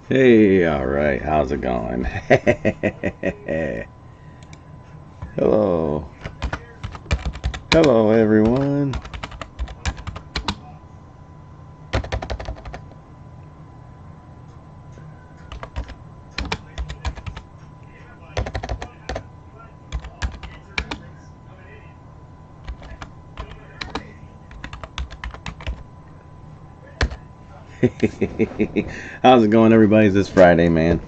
Hey, all right, how's it going? Hello, hello, everyone. How's it going, everybody? This Friday, man.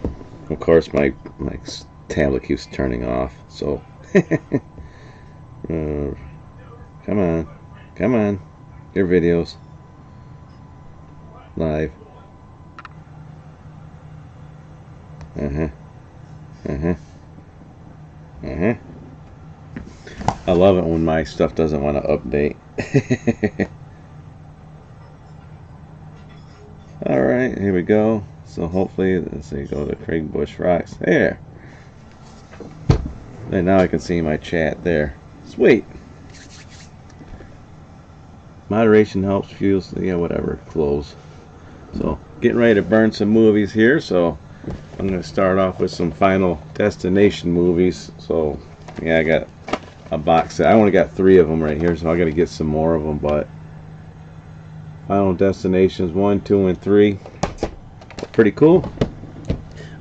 Of course, my tablet keeps turning off. So, come on, come on, your videos live. Uh huh. Uh huh. Uh huh. I love it when my stuff doesn't want to update. All right, here we go. So hopefully, let's see, go to Craig Bush Rocks. There. And now I can see my chat there. Sweet. Moderation helps fuels. Yeah, whatever. Close. So getting ready to burn some movies here. So I'm going to start off with some Final Destination movies. So yeah, I got a box set. I only got 3 of them right here, so I got to get some more of them. But Final Destinations 1, 2, and 3. Pretty cool.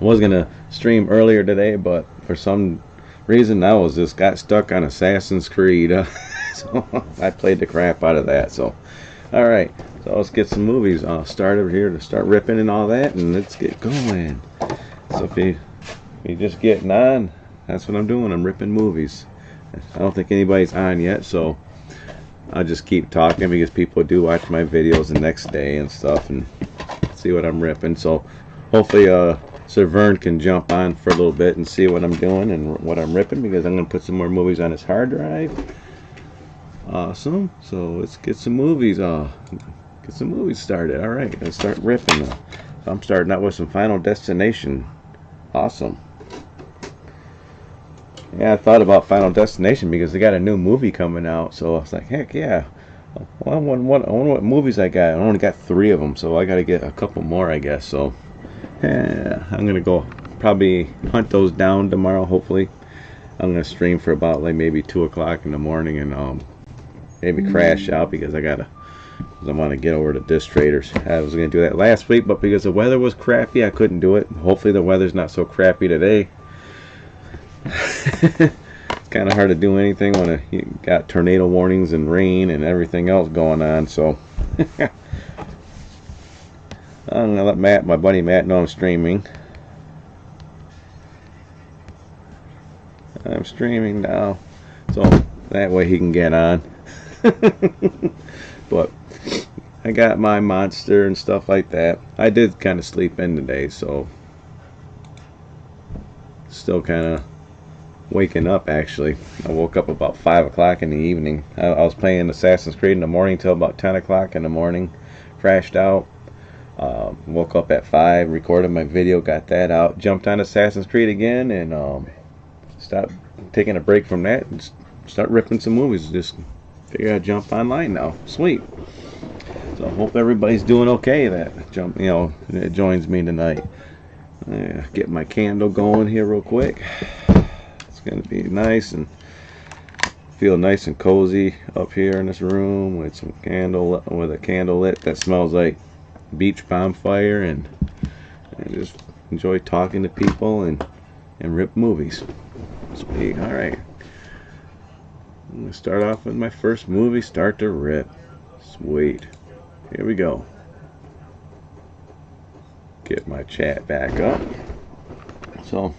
I was gonna stream earlier today, but for some reason I was just got stuck on Assassin's Creed. So I played the crap out of that. So all right, so let's get some movies started here to start ripping and all that, and let's get going. So if you just getting on, that's what I'm doing. I'm ripping movies. I don't think anybody's on yet, so I'll just keep talking because people do watch my videos the next day and stuff and see what I'm ripping. So hopefully Sir Vern can jump on for a little bit and see what I'm doing and what I'm ripping, because I'm going to put some more movies on his hard drive. Awesome. So let's get some movies started. All right, let's start ripping. I'm starting out with some Final Destination. Awesome. Yeah, I thought about Final Destination because they got a new movie coming out, so I was like, heck yeah. Well, I wonder what movies I got. I only got 3 of them, so I got to get a couple more, I guess. So, yeah, I'm gonna go probably hunt those down tomorrow. Hopefully, I'm gonna stream for about like maybe 2 o'clock in the morning and maybe crash out because I want to get over to Disc Traders. I was gonna do that last week, but because the weather was crappy, I couldn't do it. Hopefully, the weather's not so crappy today. It's kind of hard to do anything when you got tornado warnings and rain and everything else going on. So I'm gonna let my buddy Matt, know I'm streaming. I'm streaming now, so that way he can get on. But I got my monster and stuff like that. I did kind of sleep in today, so still kind of waking up. Actually, I woke up about 5 o'clock in the evening. I was playing Assassin's Creed in the morning till about 10 o'clock in the morning. Crashed out. Woke up at 5, recorded my video, got that out, jumped on Assassin's Creed again, and stopped taking a break from that and start ripping some movies. Just figure out jump online now. Sweet. So hope everybody's doing okay that joins me tonight. Get my candle going here real quick. It's gonna be nice and feel nice and cozy up here in this room with some a candle lit that smells like beach bonfire, and just enjoy talking to people and rip movies. Sweet. All right, I'm gonna start off with my first movie. Start to rip. Sweet. Here we go. Get my chat back up. So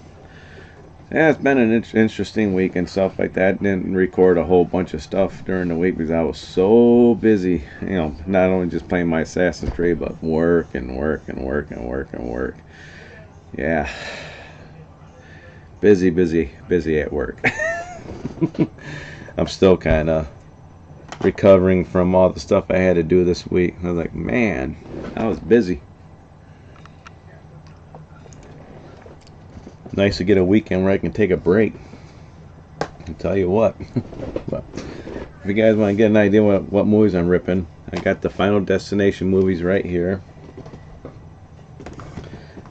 yeah, it's been an interesting week and stuff like that. Didn't record a whole bunch of stuff during the week because I was so busy. Not only just playing my Assassin's Creed, but work and work and work and work and work. Yeah, busy at work. I'm still kind of recovering from all the stuff I had to do this week. I was like, man, I was busy. Nice to get a weekend where I can take a break. I'll tell you what. But if you guys want to get an idea what movies I'm ripping, I got the Final Destination movies right here.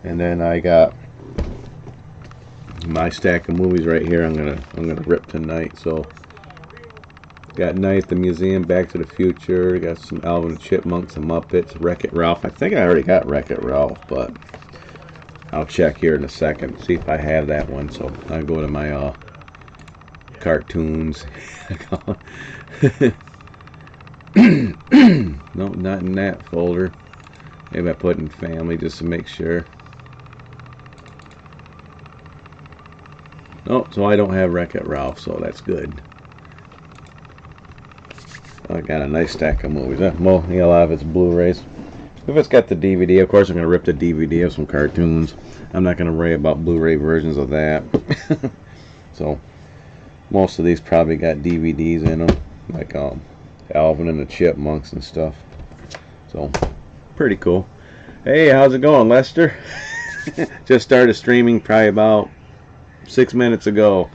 And then I got my stack of movies right here. I'm gonna rip tonight. So got Night at the Museum, Back to the Future, got some Alvin and Chipmunks, some Muppets, Wreck-It Ralph. I think I already got Wreck-It Ralph, but I'll check here in a second, see if I have that one. So I'll go to my cartoons. No, not in that folder. Maybe I put in family just to make sure. Oh, so I don't have Wreck-It Ralph, so that's good. I got a nice stack of movies. Well, a lot of it's Blu-rays. If it's got the DVD, of course I'm going to rip the DVD of some cartoons. I'm not going to worry about Blu-ray versions of that. So, most of these probably got DVDs in them, like Alvin and the Chipmunks and stuff. So, pretty cool. Hey, how's it going, Lester? Just started streaming probably about 6 minutes ago.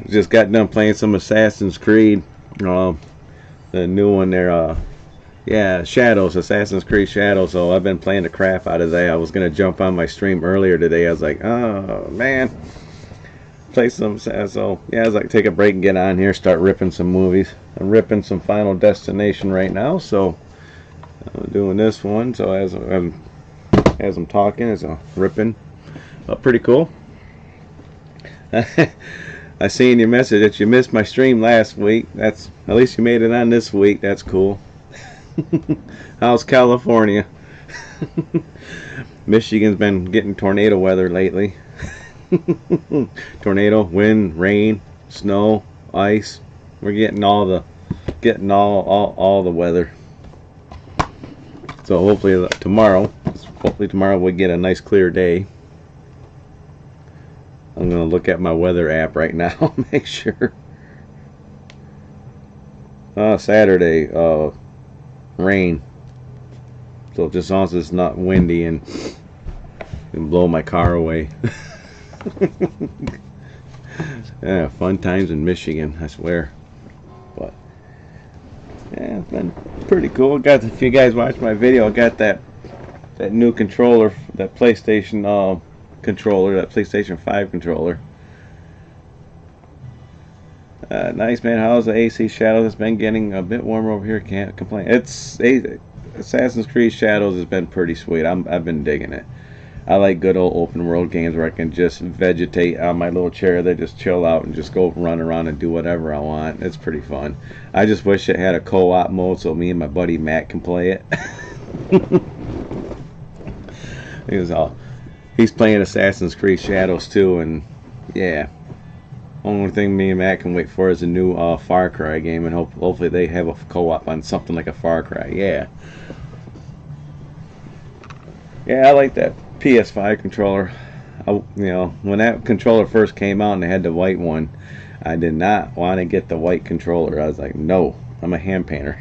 Just got done playing some Assassin's Creed. The new one there, yeah, Shadows, Assassin's Creed Shadows. So I've been playing the crap out of that. I was gonna jump on my stream earlier today. I was like, oh man, play some. So yeah, I was like, take a break and get on here, start ripping some movies. I'm ripping some Final Destination right now. So I'm doing this one. So as I'm talking, as I'm ripping, pretty cool. I seen your message that you missed my stream last week. That's at least you made it on this week. That's cool. How's California? Michigan's been getting tornado weather lately. Tornado, wind, rain, snow, ice. We're getting all the weather. So hopefully tomorrow we'll get a nice clear day. I'm going to look at my weather app right now, make sure. Saturday, rain. So just as long as it's not windy and can blow my car away. Yeah, fun times in Michigan, I swear. But yeah, it's been pretty cool. If you guys watched my video, I got that new controller, that PlayStation controller, that PlayStation 5 controller. Nice, man. How's the AC Shadows? It's been getting a bit warmer over here. Can't complain. Assassin's Creed Shadows has been pretty sweet. I've been digging it. I like good old open world games where I can just vegetate on my little chair. They just chill out and just go run around and do whatever I want. It's pretty fun. I just wish it had a co-op mode so me and my buddy Matt can play it. He's playing Assassin's Creed Shadows too, and yeah. Only thing me and Matt can wait for is a new Far Cry game, and hopefully they have a co-op on something like a Far Cry. Yeah. Yeah, I like that PS5 controller. When that controller first came out and they had the white one, I did not want to get the white controller. I was like, no, I'm a hand painter.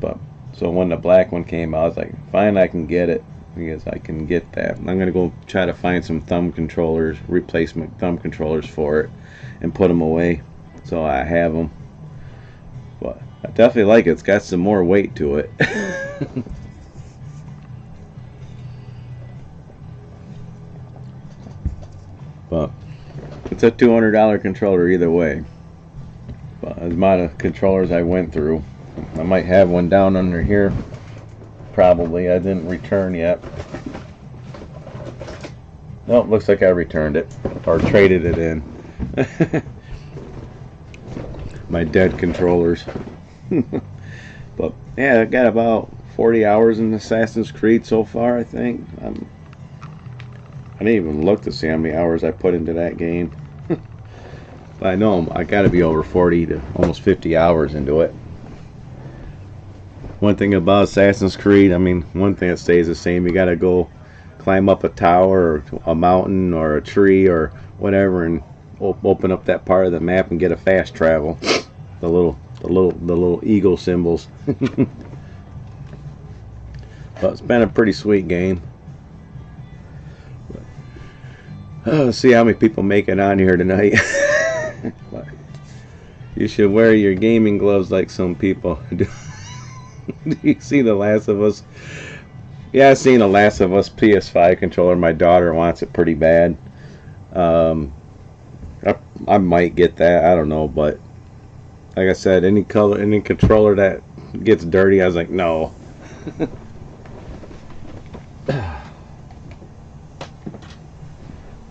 But so when the black one came out, I was like, fine, I can get it. Because I can get that. I'm gonna go try to find some thumb controllers, replacement thumb controllers for it, and put them away so I have them. But I definitely like it. It's got some more weight to it. But it's a $200 controller either way. But the amount of controllers I went through, I might have one down under here. Probably. I didn't return yet. Nope, looks like I returned it or traded it in. My dead controllers. But yeah, I got about 40 hours in Assassin's Creed so far, I think. I didn't even look to see how many hours I put into that game. But I know I got to be over 40 to almost 50 hours into it. One thing about Assassin's Creed, I mean, one thing that stays the same, you gotta go climb up a tower or a mountain or a tree or whatever and open up that part of the map and get a fast travel. The little eagle symbols. But it's been a pretty sweet game. Let's see how many people make it on here tonight. You should wear your gaming gloves like some people do. Do you see The Last of Us Yeah, I've seen the Last of Us PS5 controller. My daughter wants it pretty bad. Um, I might get that. I don't know, but like I said, any color, any controller that gets dirty, I was like, no.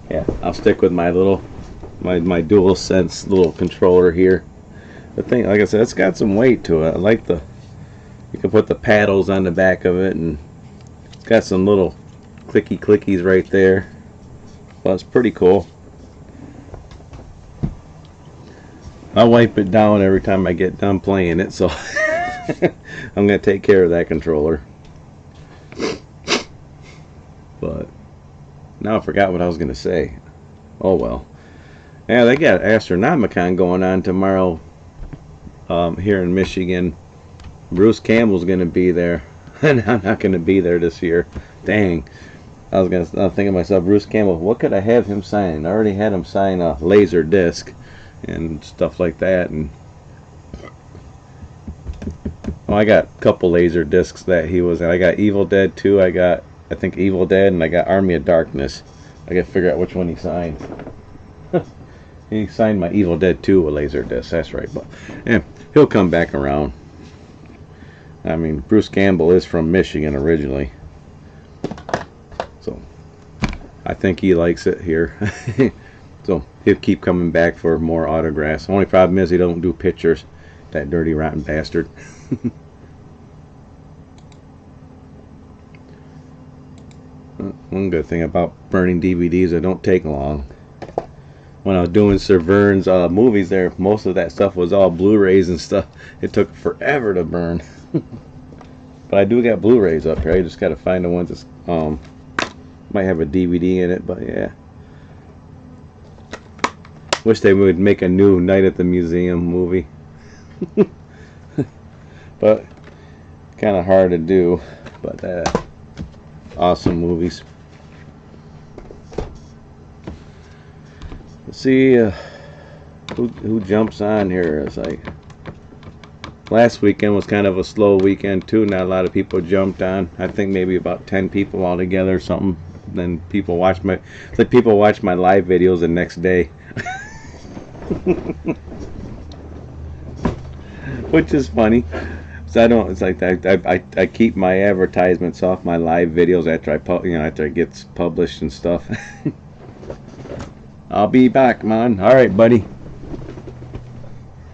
Yeah, I'll stick with my little, my dual sense little controller here. The thing, like I said, it's got some weight to it. I like the, you can put the paddles on the back of it, and it's got some little clicky clickies right there. Well, it's pretty cool. I wipe it down every time I get done playing it, so I'm gonna take care of that controller. But now I forgot what I was gonna say. Oh well. Yeah, they got Astronomicon going on tomorrow here in Michigan. Bruce Campbell's gonna be there, and I'm not gonna be there this year. Dang. I was thinking to myself, Bruce Campbell, what could I have him sign? I already had him sign a laser disc and stuff like that, and well, I got a couple laser discs that he was in. I got Evil Dead 2, I think Evil Dead, and I got Army of Darkness. I gotta figure out which one he signed. He signed my Evil Dead 2 a laser disc, that's right. But yeah, he'll come back around. I mean, Bruce Campbell is from Michigan originally, so I think he likes it here. So he'll keep coming back for more autographs. The only problem is he don't do pictures. That dirty, rotten bastard. One good thing about burning DVDs, they don't take long. When I was doing Sir Vern's movies there, most of that stuff was all Blu-rays and stuff. It took forever to burn. But I do got Blu-rays up here. I just got to find the ones that might have a DVD in it, but yeah. Wish they would make a new Night at the Museum movie. But kind of hard to do. But awesome movies. Let's see who jumps on here. It's like last weekend was kind of a slow weekend too. Not a lot of people jumped on. I think maybe about 10 people altogether or something. Then people watch my, it's like people watch my live videos the next day. Which is funny. So I don't. It's like I keep my advertisements off my live videos after after it gets published and stuff. I'll be back, man. All right, buddy.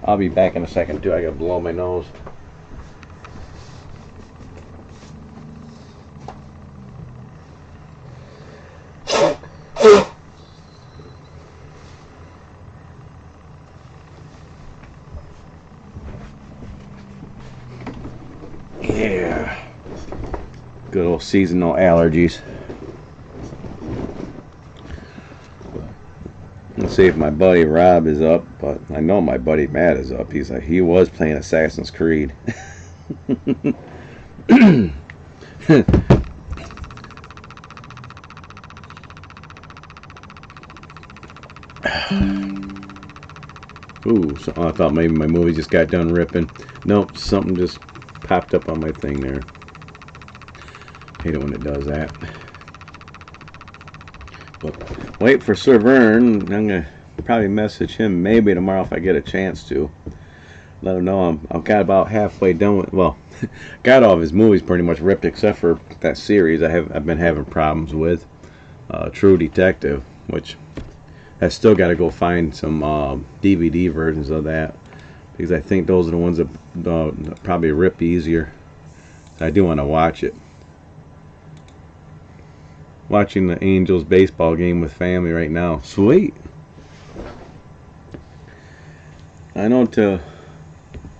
I'll be back in a second too. I gotta blow my nose. Yeah. Good old seasonal allergies. Let's see if my buddy Rob is up, but I know my buddy Matt is up. He was playing Assassin's Creed. Ooh, so I thought maybe my movie just got done ripping. Nope, something just popped up on my thing there. Hate it when it does that. But wait for Sir Vern. I'm gonna probably message him maybe tomorrow if I get a chance to. Let him know I've got about halfway done with. Well, got all of his movies pretty much ripped except for that series I've been having problems with, True Detective, which I still got to go find some DVD versions of that because I think those are the ones that probably rip easier. I do want to watch it. Watching the Angels baseball game with family right now. Sweet. I know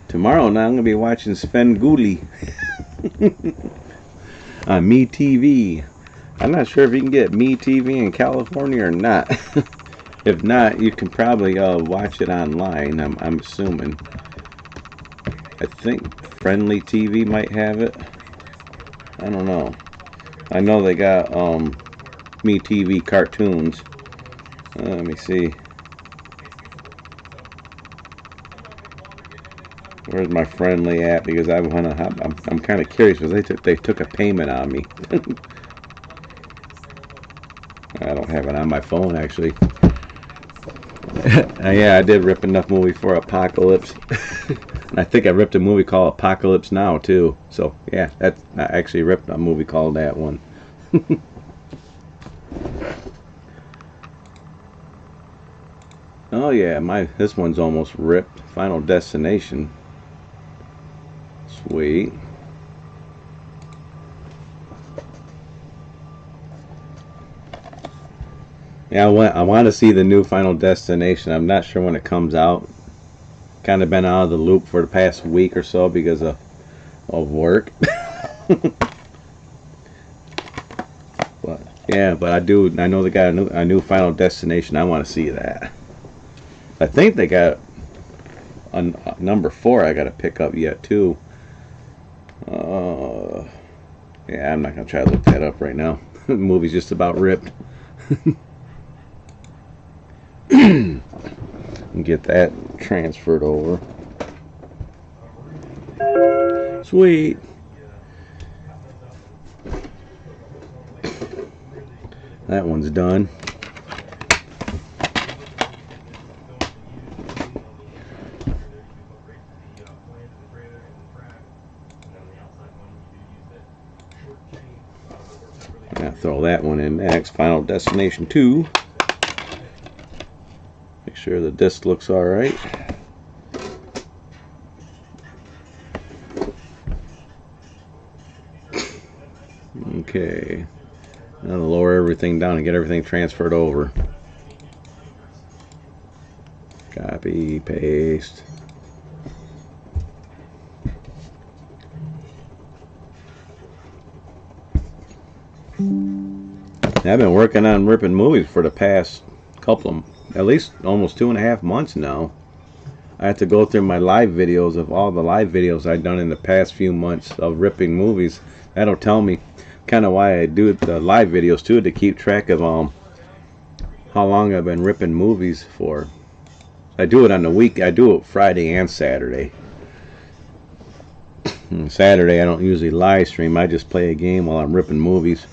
tomorrow now I'm going to be watching Svengoolie on MeTV. I'm not sure if you can get MeTV in California or not. If not, you can probably watch it online, I'm assuming. I think Friendly TV might have it. I don't know. I know they got MeTV cartoons. Let me see. Where's my friendly at? Because I wanna. I'm kind of curious because they took a payment on me. I don't have it on my phone actually. Yeah, I did rip enough movie for Apocalypse. I think I ripped a movie called Apocalypse Now too. So yeah, I actually ripped a movie called that one. Oh yeah, this one's almost ripped. Final Destination. Sweet. Yeah, I want to see the new Final Destination. I'm not sure when it comes out. Kind of been out of the loop for the past week or so because of work. But yeah, but I know they got a new Final Destination. I want to see that. I think they got a number 4 I got to pick up yet too. Yeah, I'm not gonna try to look that up right now. The movie's just about ripped. And get that transferred over. Sweet. That one's done. I'll throw that one in next. Final Destination 2. Make sure the disc looks alright. Okay. Now lower everything down and get everything transferred over. Copy, paste. I've been working on ripping movies for the past couple of, at least almost 2.5 months now. I have to go through my live videos of all the live videos I've done in the past few months of ripping movies. That'll tell me kind of why I do the live videos too, to keep track of how long I've been ripping movies for. I do it on the week. I do it Friday and Saturday. Saturday I don't usually live stream. I just play a game while I'm ripping movies.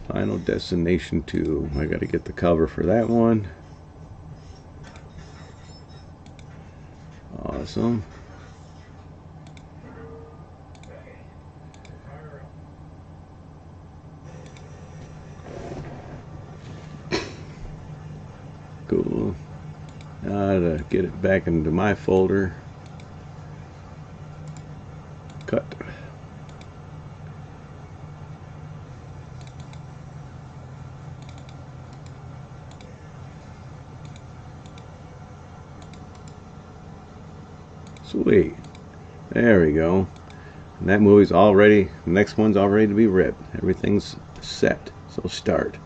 Final Destination 2. I gotta get the cover for that one. Awesome. Cool. Now to get it back into my folder. Cut. Sweet. There we go. And that movie's already, the next one's all ready to be ripped. Everything's set. So start.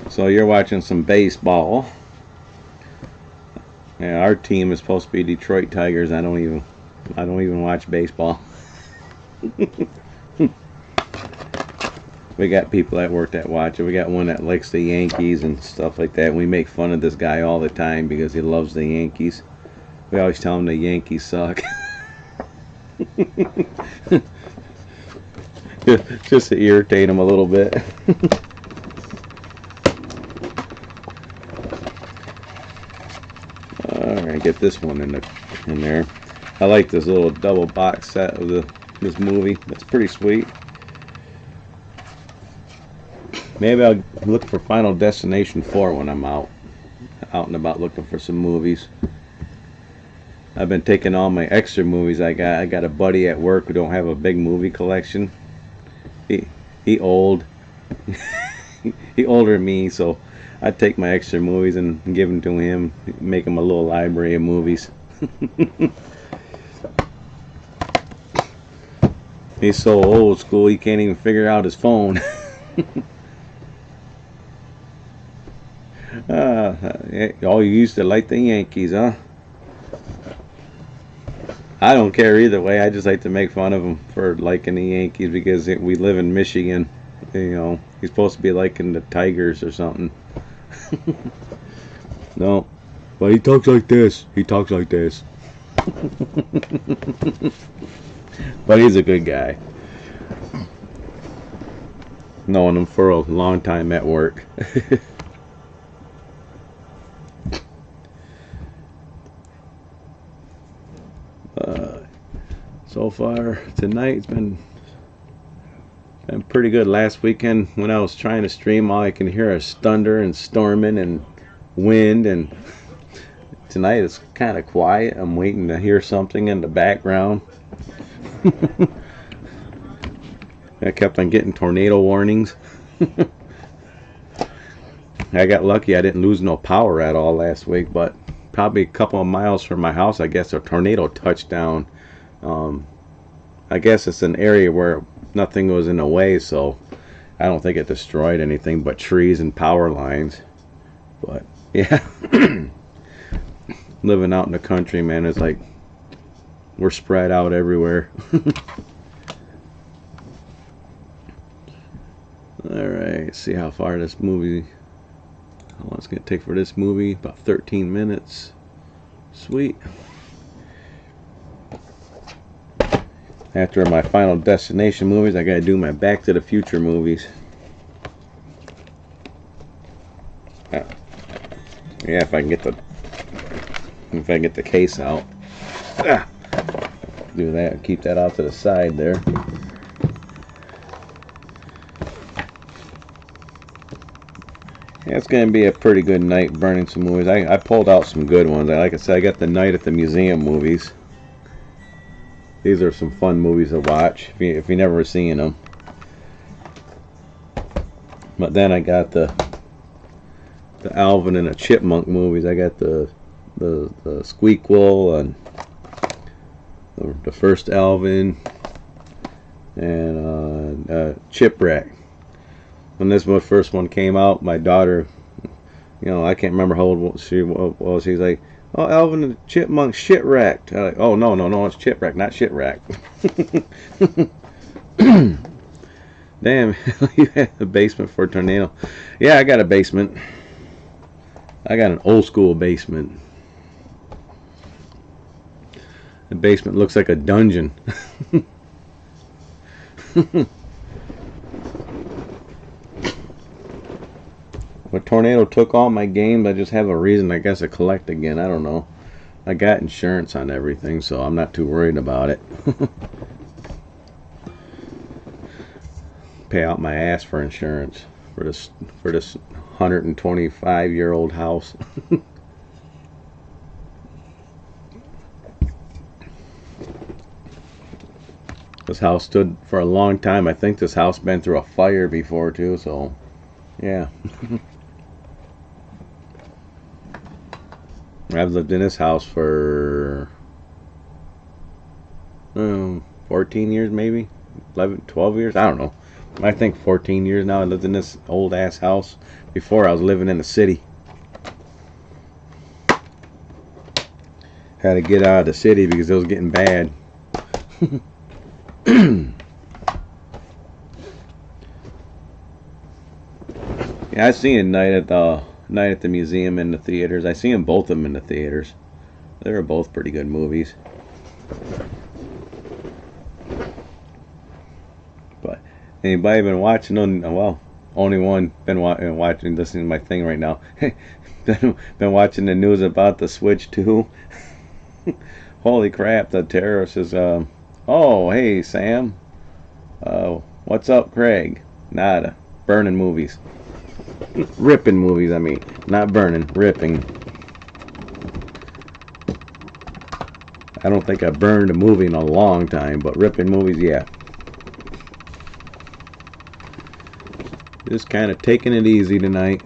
So you're watching some baseball. Yeah, our team is supposed to be Detroit Tigers. I don't even watch baseball. We got people at work that watch it. We got one that likes the Yankees and stuff like that. We make fun of this guy all the time because he loves the Yankees. We always tell him the Yankees suck. Just to irritate him a little bit. Alright, get this one in there. I like this little double box set of this movie. That's pretty sweet. Maybe I'll look for Final Destination 4 when I'm out and about looking for some movies. I've been taking all my extra movies I got. I got a buddy at work who don't have a big movie collection. He old. He older than me, so I take my extra movies and give them to him, make him a little library of movies. He's so old school he can't even figure out his phone. Oh, you used to like the Yankees, huh? I don't care either way. I just like to make fun of them for liking the Yankees because we live in Michigan. You know, he's supposed to be liking the Tigers or something. No, but he talks like this. He talks like this. But he's a good guy. Known him for a long time at work. So far tonight it's been pretty good. Last weekend when I was trying to stream, all I can hear is thunder and storming and wind, and tonight it's kind of quiet. I'm waiting to hear something in the background. I kept on getting tornado warnings. I got lucky I didn't lose no power at all last week, but probably a couple of miles from my house, I guess a tornado touched down. I guess it's an area where nothing was in the way, so I don't think it destroyed anything but trees and power lines. But yeah, living out in the country, man, it's like we're spread out everywhere. Alright, see how far this movie, how long it's going to take for this movie. About 13 minutes. Sweet. After my Final Destination movies, I gotta do my Back to the Future movies. Yeah, if I can get the case out. Do that. Keep that off to the side there. Yeah, it's gonna be a pretty good night burning some movies. I pulled out some good ones. Like I said, I got the Night at the Museum movies. These are some fun movies to watch if you never seen them. But then I got the Alvin and the Chipmunk movies. I got the Squeakquel and the first Alvin and Chipwreck. When this first one came out, my daughter, you know, I can't remember how old she was. She's like, "Oh, Alvin and the Chipmunk shit-wrecked." I'm like, "Oh, no, it's Chipwreck, not shit-wreck." Damn, you had a basement for a tornado. Yeah, I got a basement. I got an old school basement. The basement looks like a dungeon. When tornado took all my games, I just have a reason, I guess, to collect again. I don't know. I got insurance on everything, so I'm not too worried about it. Pay out my ass for insurance for this 125-year-old house. This house stood for a long time. I think this house been through a fire before too, so yeah. I've lived in this house for 14 years, maybe 11, 12 years. I don't know. I think 14 years now. I lived in this old ass house. Before I was living in the city. Had to get out of the city because it was getting bad. Yeah, I seen Night at the Museum in the theaters. I seen both of them in the theaters. They were both pretty good movies. But anybody been watching? Well, only one been watching, listening to my thing right now. been watching the news about the Switch 2. Holy crap! The terrorist is. Oh, hey Sam. What's up, Craig? Nada. Burning movies. Ripping movies, I mean. Not burning, ripping. I don't think I burned a movie in a long time, but ripping movies, yeah. Just kind of taking it easy tonight.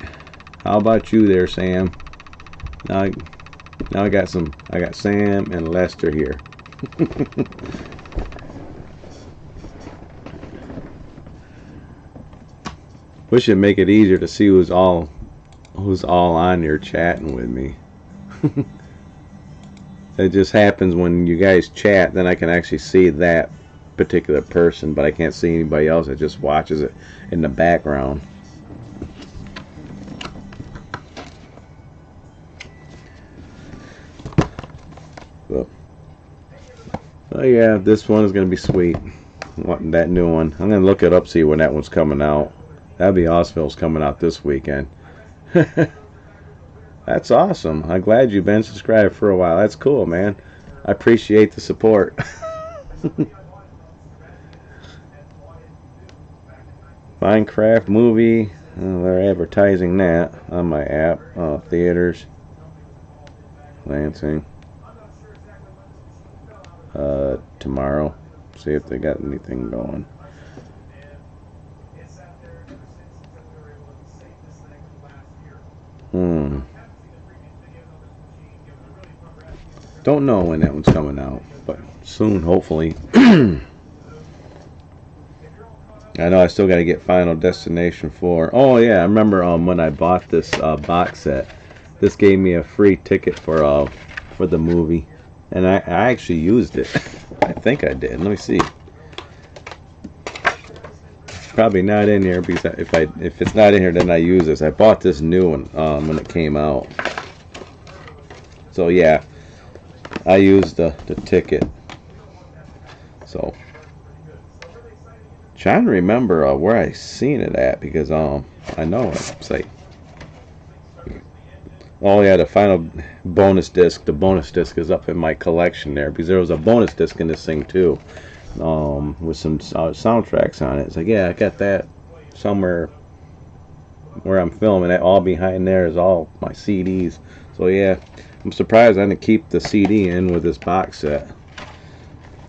How about you there, Sam? Now I got Sam and Lester here. We should make it easier to see who's all on here chatting with me. It just happens when you guys chat, then I can actually see that particular person, but I can't see anybody else that just watches it in the background. So, oh yeah, this one is gonna be sweet. That new one. I'm gonna look it up, see when that one's coming out. That'd be awesome if it's coming out this weekend. That's awesome. I'm glad you've been subscribed for a while. That's cool, man. I appreciate the support. Minecraft movie. They're advertising that on my app. Theaters. Lansing. Tomorrow. See if they got anything going. Don't know when that one's coming out, but soon, hopefully. I know I still got to get Final Destination 4. Oh yeah, I remember when I bought this box set. This gave me a free ticket for the movie, and I actually used it. I think I did. Let me see. Probably not in here because if it's not in here, then I use this. I bought this new one when it came out. So yeah, I used the ticket. So trying to remember where I seen it at, because I know it's like, oh yeah, the final bonus disc. The bonus disc is up in my collection there, because there was a bonus disc in this thing too, with some soundtracks on it. It's like, yeah, I got that somewhere where I'm filming. It all behind there is all my CDs. So yeah, I'm surprised I didn't keep the CD in with this box set.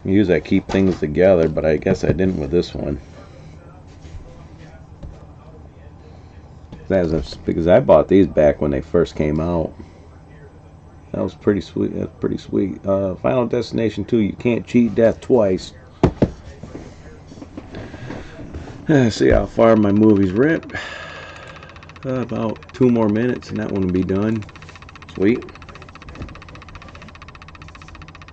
Usually I keep things together, but I guess I didn't with this one. That's because I bought these back when they first came out. That was pretty sweet. That's pretty sweet. Final Destination 2. You can't cheat death twice. See how far my movie's ripped. About 2 more minutes and that one will be done. Sweet.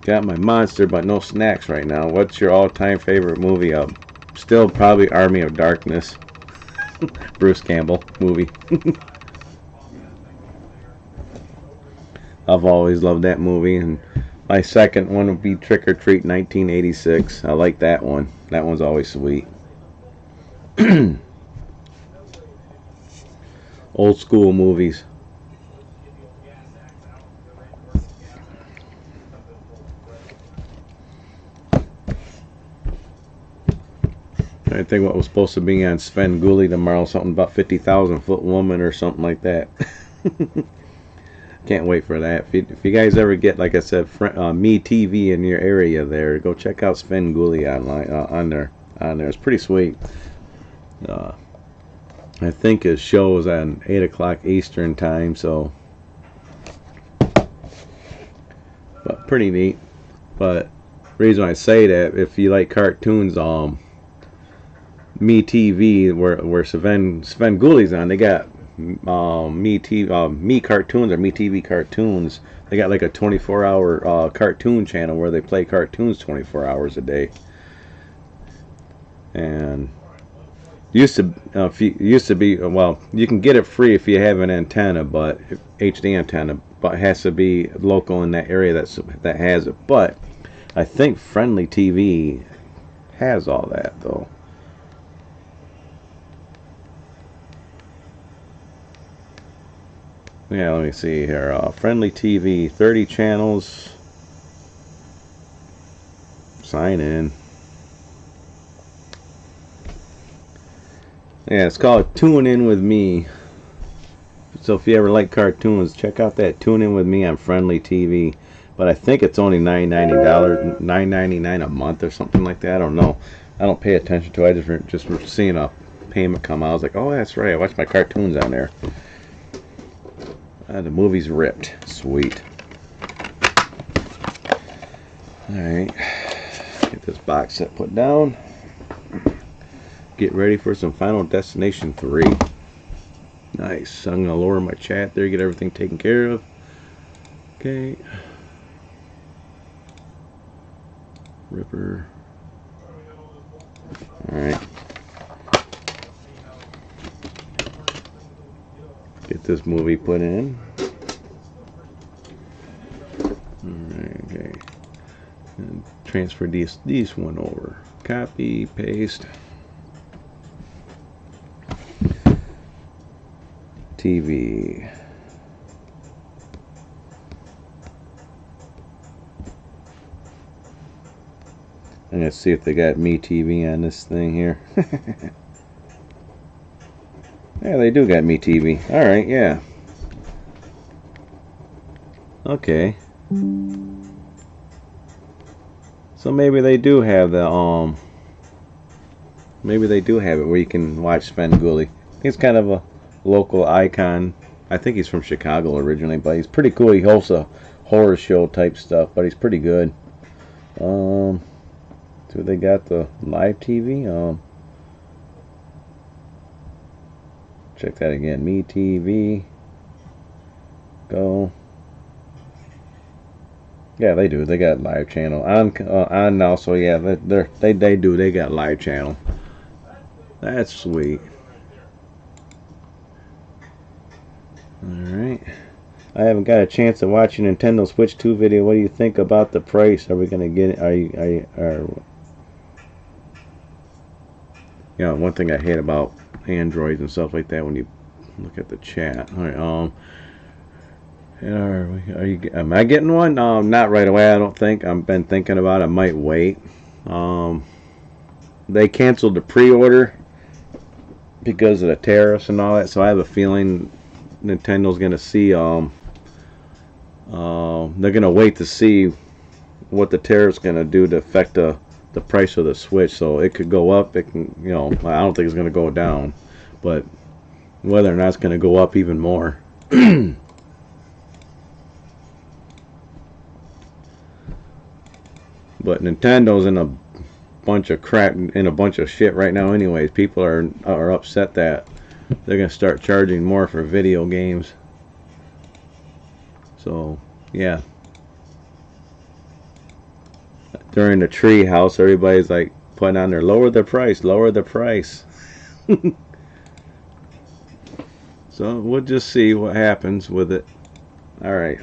Got my monster, but no snacks right now. What's your all-time favorite movie? Still probably Army of Darkness. Bruce Campbell movie. I've always loved that movie. And my second one would be Trick or Treat 1986. I like that one. That one's always sweet. Old school movies. I think what was supposed to be on Svengoolie tomorrow, something about 50,000-foot woman or something like that. Can't wait for that. If you guys ever get, like I said, MeTV in your area there, go check out Svengoolie online on there. It's pretty sweet. I think his show is on 8 o'clock Eastern time, so, but pretty neat. But the reason I say that, if you like cartoons, MeTV, where Svengoolie's on, they got Me Cartoons or MeTV Cartoons. They got like a 24-hour cartoon channel where they play cartoons 24 hours a day. And used to be, well, you can get it free if you have an antenna, but HD antenna, but it has to be local in that area that has it. But I think Friendly TV has all that though. Yeah, let me see here. Friendly TV, 30 channels. Sign in. Yeah, it's called Tune In With Me. So if you ever like cartoons, check out that Tune In With Me on Friendly TV. But I think it's only $9.99 a month or something like that. I don't know. I don't pay attention to it. I just seeing a payment come out. I was like, oh, that's right. I watch my cartoons on there. The movie's ripped. Sweet. Alright. Get this box set put down. Get ready for some Final Destination 3. Nice. I'm going to lower my chat there, get everything taken care of. Okay. Ripper. Alright. Get this movie put in. Alright, okay. And transfer these one over. Copy, paste. TV. I'm gonna see if they got MeTV on this thing here. Yeah, they do got MeTV. Alright, yeah. Okay. So maybe they do have the maybe they do have it where you can watch Svengoolie. He's kind of a local icon. I think he's from Chicago originally, but he's pretty cool. He hosts a horror show type stuff, but he's pretty good. Do they got the live TV? Check that again. MeTV. Go. Yeah, they do. They got live channel on now. So yeah, they do. They got live channel. That's sweet. Alright. I haven't got a chance to watch your Nintendo Switch 2 video. What do you think about the price? Are we gonna get it? You know, one thing I hate about Androids and stuff like that when you look at the chat. Alright, am I getting one? Not right away, I don't think. I've been thinking about it. I might wait. They canceled the pre-order because of the tariffs and all that, so I have a feeling Nintendo's gonna see they're gonna wait to see what the tariffs gonna do to affect the price of the Switch. So it could go up, it can, you know, I don't think it's gonna go down, but whether or not it's gonna go up even more. But Nintendo's in a bunch of crap, in a bunch of shit right now anyways. People are upset that they're gonna start charging more for video games. So yeah, during the tree house, everybody's like putting on there, lower the price, lower the price. So we'll just see what happens with it. Alright,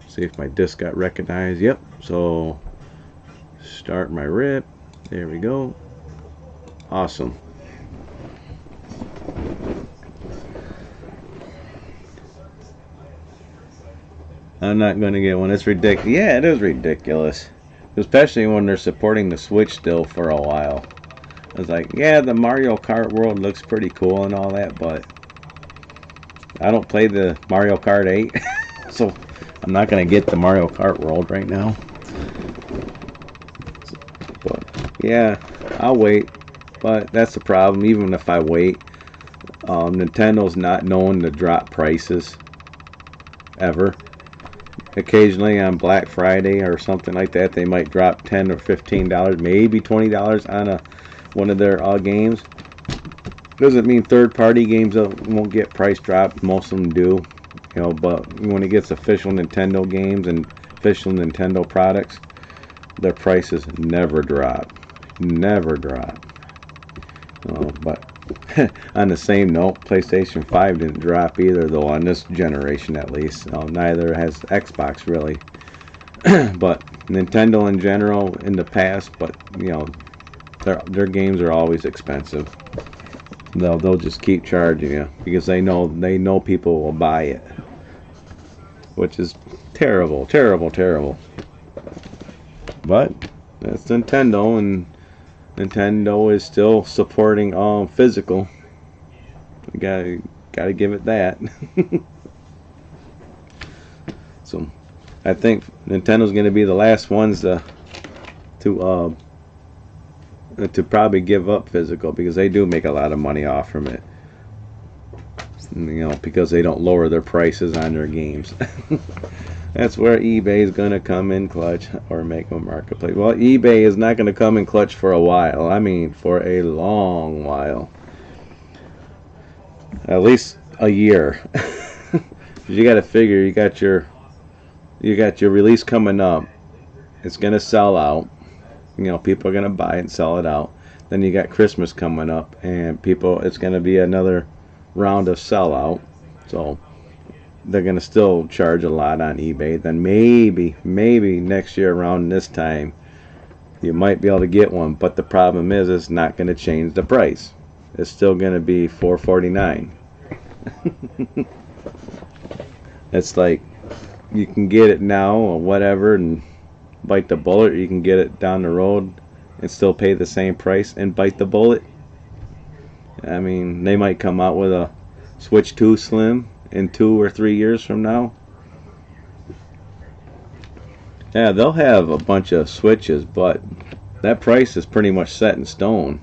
see if my disc got recognized. Yep. So start my rip. There we go. Awesome. I'm not going to get one. It's ridiculous. Yeah, it is ridiculous. Especially when they're supporting the Switch still for a while. I was like, yeah, the Mario Kart world looks pretty cool and all that, but I don't play the Mario Kart 8. So I'm not going to get the Mario Kart world right now. But yeah, I'll wait. But that's the problem. Even if I wait, Nintendo's not known to drop prices ever. Occasionally on Black Friday or something like that, they might drop $10 or $15, maybe $20 on one of their games. Doesn't mean third-party games won't get price dropped. Most of them do, you know. But when it gets official Nintendo games and official Nintendo products, their prices never drop, never drop. But on the same note, PlayStation 5 didn't drop either, though, on this generation at least. Neither has Xbox really. But Nintendo in general in the past, but you know, their games are always expensive. They'll just keep charging you because they know people will buy it, which is terrible, terrible, terrible. But that's Nintendo, and Nintendo is still supporting physical. We gotta give it that. So I think Nintendo's gonna be the last ones to probably give up physical, because they do make a lot of money off from it. You know, because they don't lower their prices on their games. That's where eBay is going to come in clutch, or make a marketplace. Well, eBay is not going to come in clutch for a while. I mean, for a long while. At least a year. You got to figure, you got your release coming up. It's going to sell out. You know, people are going to buy it and sell it out. Then you got Christmas coming up, and people, it's going to be another round of sellout. So they're going to still charge a lot on eBay. Then maybe next year around this time, you might be able to get one. But the problem is, it's not going to change the price. It's still going to be $4.49. It's like you can get it now or whatever and bite the bullet, or you can get it down the road and still pay the same price and bite the bullet. I mean, they might come out with a Switch 2 Slim in 2 or 3 years from now. Yeah, they'll have a bunch of Switches, but that price is pretty much set in stone.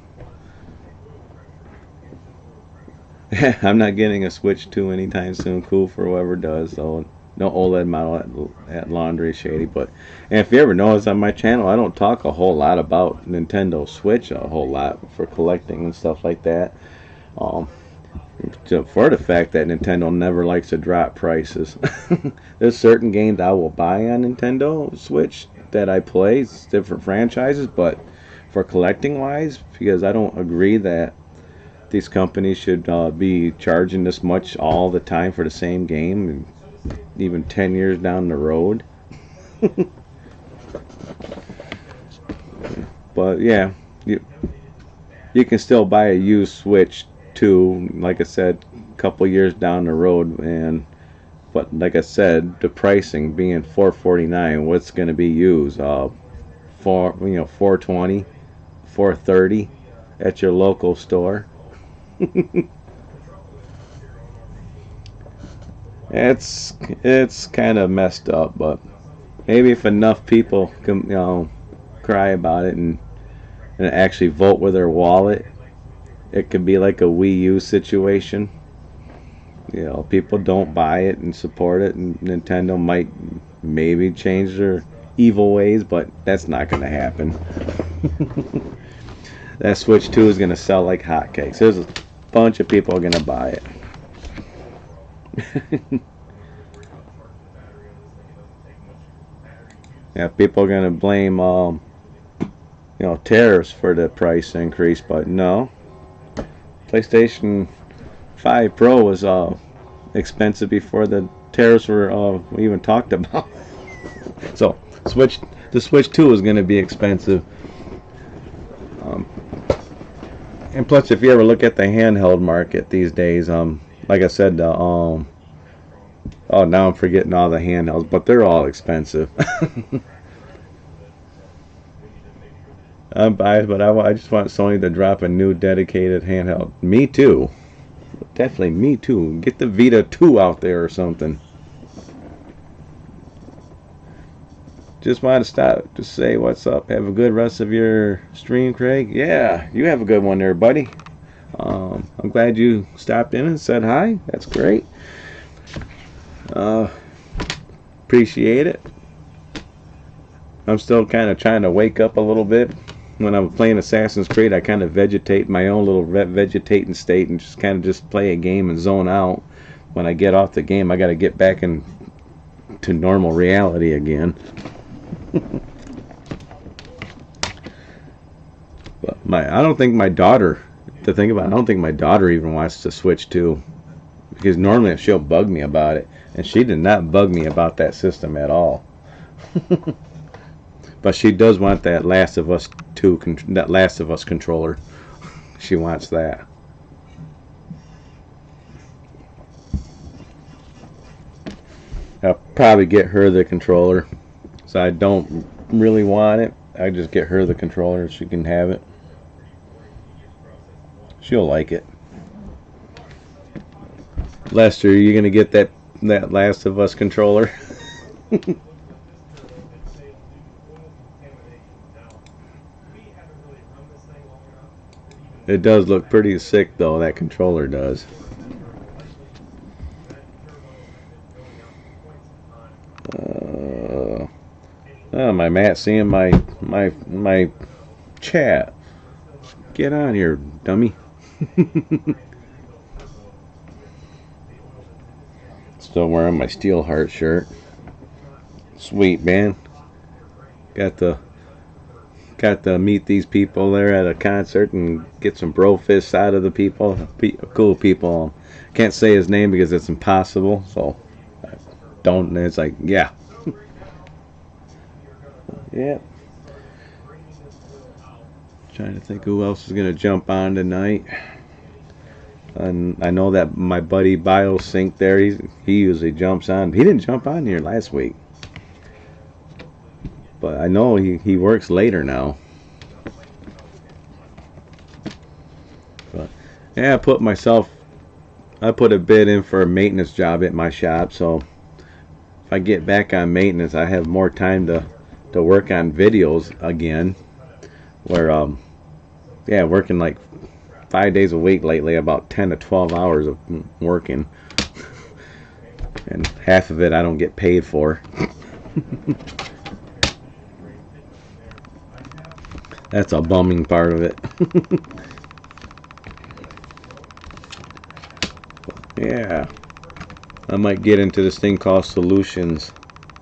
I'm not getting a Switch 2 anytime soon. Cool for whoever does. So no OLED model at Laundry Shady. But and if you ever notice on my channel, I don't talk a whole lot about Nintendo Switch a whole lot for collecting and stuff like that. For the fact that Nintendo never likes to drop prices. There's certain games I will buy on Nintendo Switch that I play, different franchises, but for collecting wise, because I don't agree that these companies should be charging this much all the time for the same game, even 10 years down the road. But yeah, you can still buy a used Switch 2, like I said, a couple years down the road. And but like I said, the pricing being $4.49, what's going to be used? $4.20, $4.30 at your local store. It's kind of messed up, but maybe if enough people can, cry about it and actually vote with their wallet, it could be like a Wii U situation. People don't buy it and support it, and Nintendo might maybe change their evil ways, but that's not going to happen. That Switch 2 is going to sell like hotcakes. There's a bunch of people are going to buy it. Yeah, people are going to blame tariffs for the price increase, but no. PlayStation 5 Pro was expensive before the tariffs were even talked about. So the Switch 2 is going to be expensive. And plus, if you ever look at the handheld market these days, like I said, now I'm forgetting all the handhelds, but they're all expensive. I'm biased, but I just want Sony to drop a new dedicated handheld. Me too. Definitely me too. Get the Vita 2 out there or something. Just wanted to stop to say what's up. Have a good rest of your stream, Craig. Yeah, you have a good one there, buddy. I'm glad you stopped in and said hi. That's great. Appreciate it. I'm still kind of trying to wake up a little bit. When I'm playing Assassin's Creed, I kind of vegetate my own little vegetating state and just kind of just play a game and zone out. When I get off the game, I got to get back into normal reality again. But I don't think my daughter, to think about it, I don't think my daughter even wants to Switch 2, because normally she'll bug me about it, and she did not bug me about that system at all. But she does want that Last of Us 2, that Last of Us controller. She wants that. I'll probably get her the controller. So I don't really want it. I just get her the controller. She can have it. She'll like it. Lester, are you gonna get that Last of Us controller? It does look pretty sick though, that controller does. Oh, my Matt seeing my chat. Get on here, dummy. Still wearing my Steelheart shirt. Sweet, man. Got the got to meet these people there at a concert and get some bro fists out of the people. Cool people. Can't say his name because it's impossible. So don't. It's like, yeah. Yeah. Trying to think who else is gonna jump on tonight. And I know that my buddy BioSync there, he usually jumps on. He didn't jump on here last week. But I know he works later now. But yeah, I put a bid in for a maintenance job at my shop, so if I get back on maintenance, I have more time to work on videos again. Where yeah, working like 5 days a week lately, about 10 to 12 hours of working, and half of it I don't get paid for. That's a bumming part of it. Yeah, I might get into this thing called Solutions.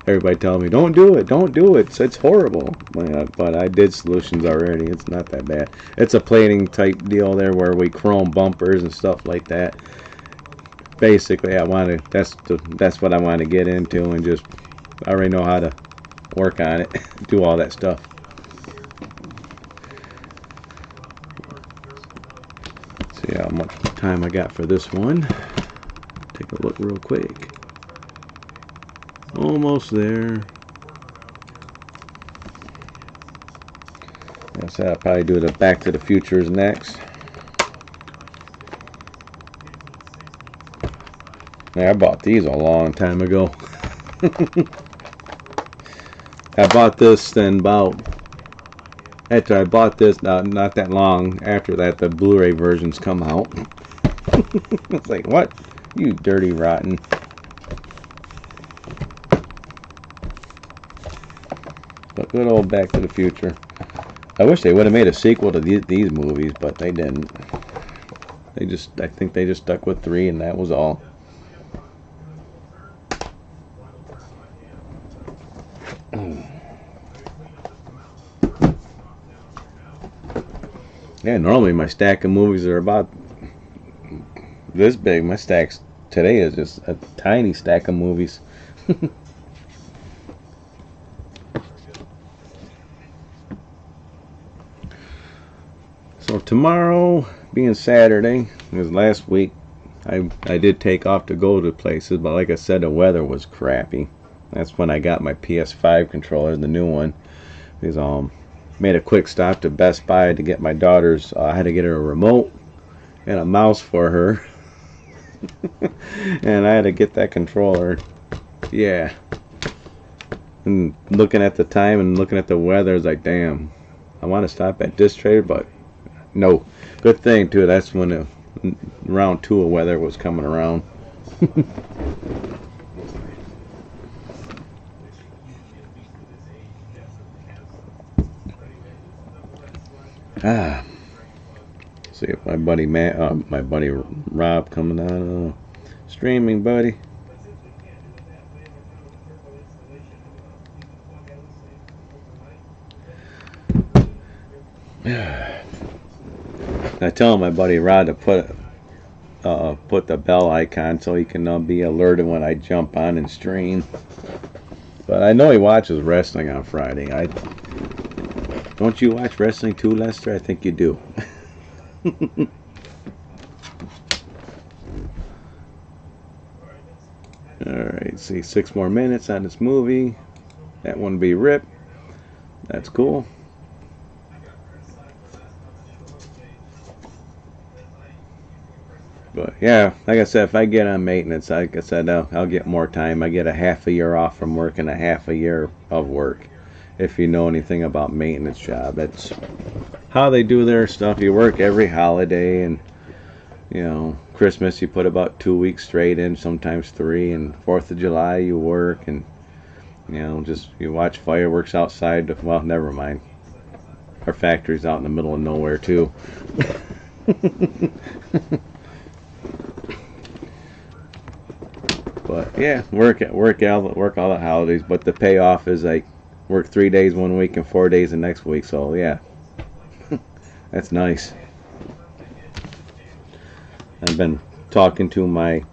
Everybody tells me, don't do it, it's horrible. But I did Solutions already. It's not that bad. It's a plating type deal there where we chrome bumpers and stuff like that. Basically, that's what I want to get into, and just I already know how to work on it, do all that stuff. Let's see how much time I got for this one. Take a look real quick. Almost there. Guess I'll probably do the Back to the Futures next. Yeah, I bought these a long time ago. I bought this then about after I bought this, not that long after that, the Blu-ray versions come out. It's like, what? You dirty rotten. But good old Back to the Future. I wish they would have made a sequel to these movies, but they didn't. I think they just stuck with 3, and that was all. Yeah, normally my stack of movies are about this big. My stacks today is just a tiny stack of movies. So tomorrow, being Saturday, because last week I did take off to go to places, but like I said, the weather was crappy. That's when I got my PS5 controller, the new one. Because made a quick stop to Best Buy to get my daughter's. I had to get her a remote and a mouse for her, and I had to get that controller. Yeah. And looking at the time and looking at the weather, it's like, damn, I want to stop at Disc Trader, but no. Good thing too. That's when round 2 of weather was coming around. See if my buddy Rob coming on streaming, buddy. I tell my buddy Rod to put the bell icon so he can be alerted when I jump on and stream. But I know he watches wrestling on Friday. Don't you watch wrestling too, Lester? I think you do. Alright, see, 6 more minutes on this movie. That one be ripped. That's cool. But yeah, like I said, if I get on maintenance, like I said, I'll get more time. I get a half a year off from work and a half a year of work. If you know anything about maintenance job, that's how they do their stuff. You work every holiday, and you know, Christmas you put about 2 weeks straight in, sometimes 3, and 4th of July you work, and you know, just you watch fireworks outside. Well, never mind. Our factory's out in the middle of nowhere too. But yeah, work all the holidays, but the payoff is like work 3 days one week and 4 days the next week. So yeah, that's nice. I've been talking to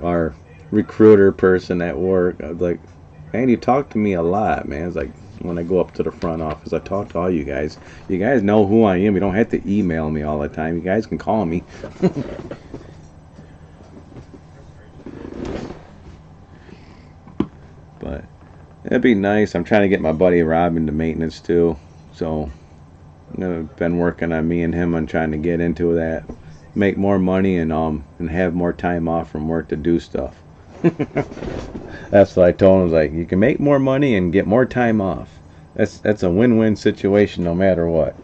our recruiter person at work. I was like, man, you talk to me a lot, man. It's like when I go up to the front office, I talk to all you guys. You guys know who I am. You don't have to email me all the time. You guys can call me. But it'd be nice. I'm trying to get my buddy Rob into maintenance too. So I've been working on me and him on trying to get into that, make more money, and have more time off from work to do stuff. That's what I told him. I was like, you can make more money and get more time off. That's a win-win situation no matter what.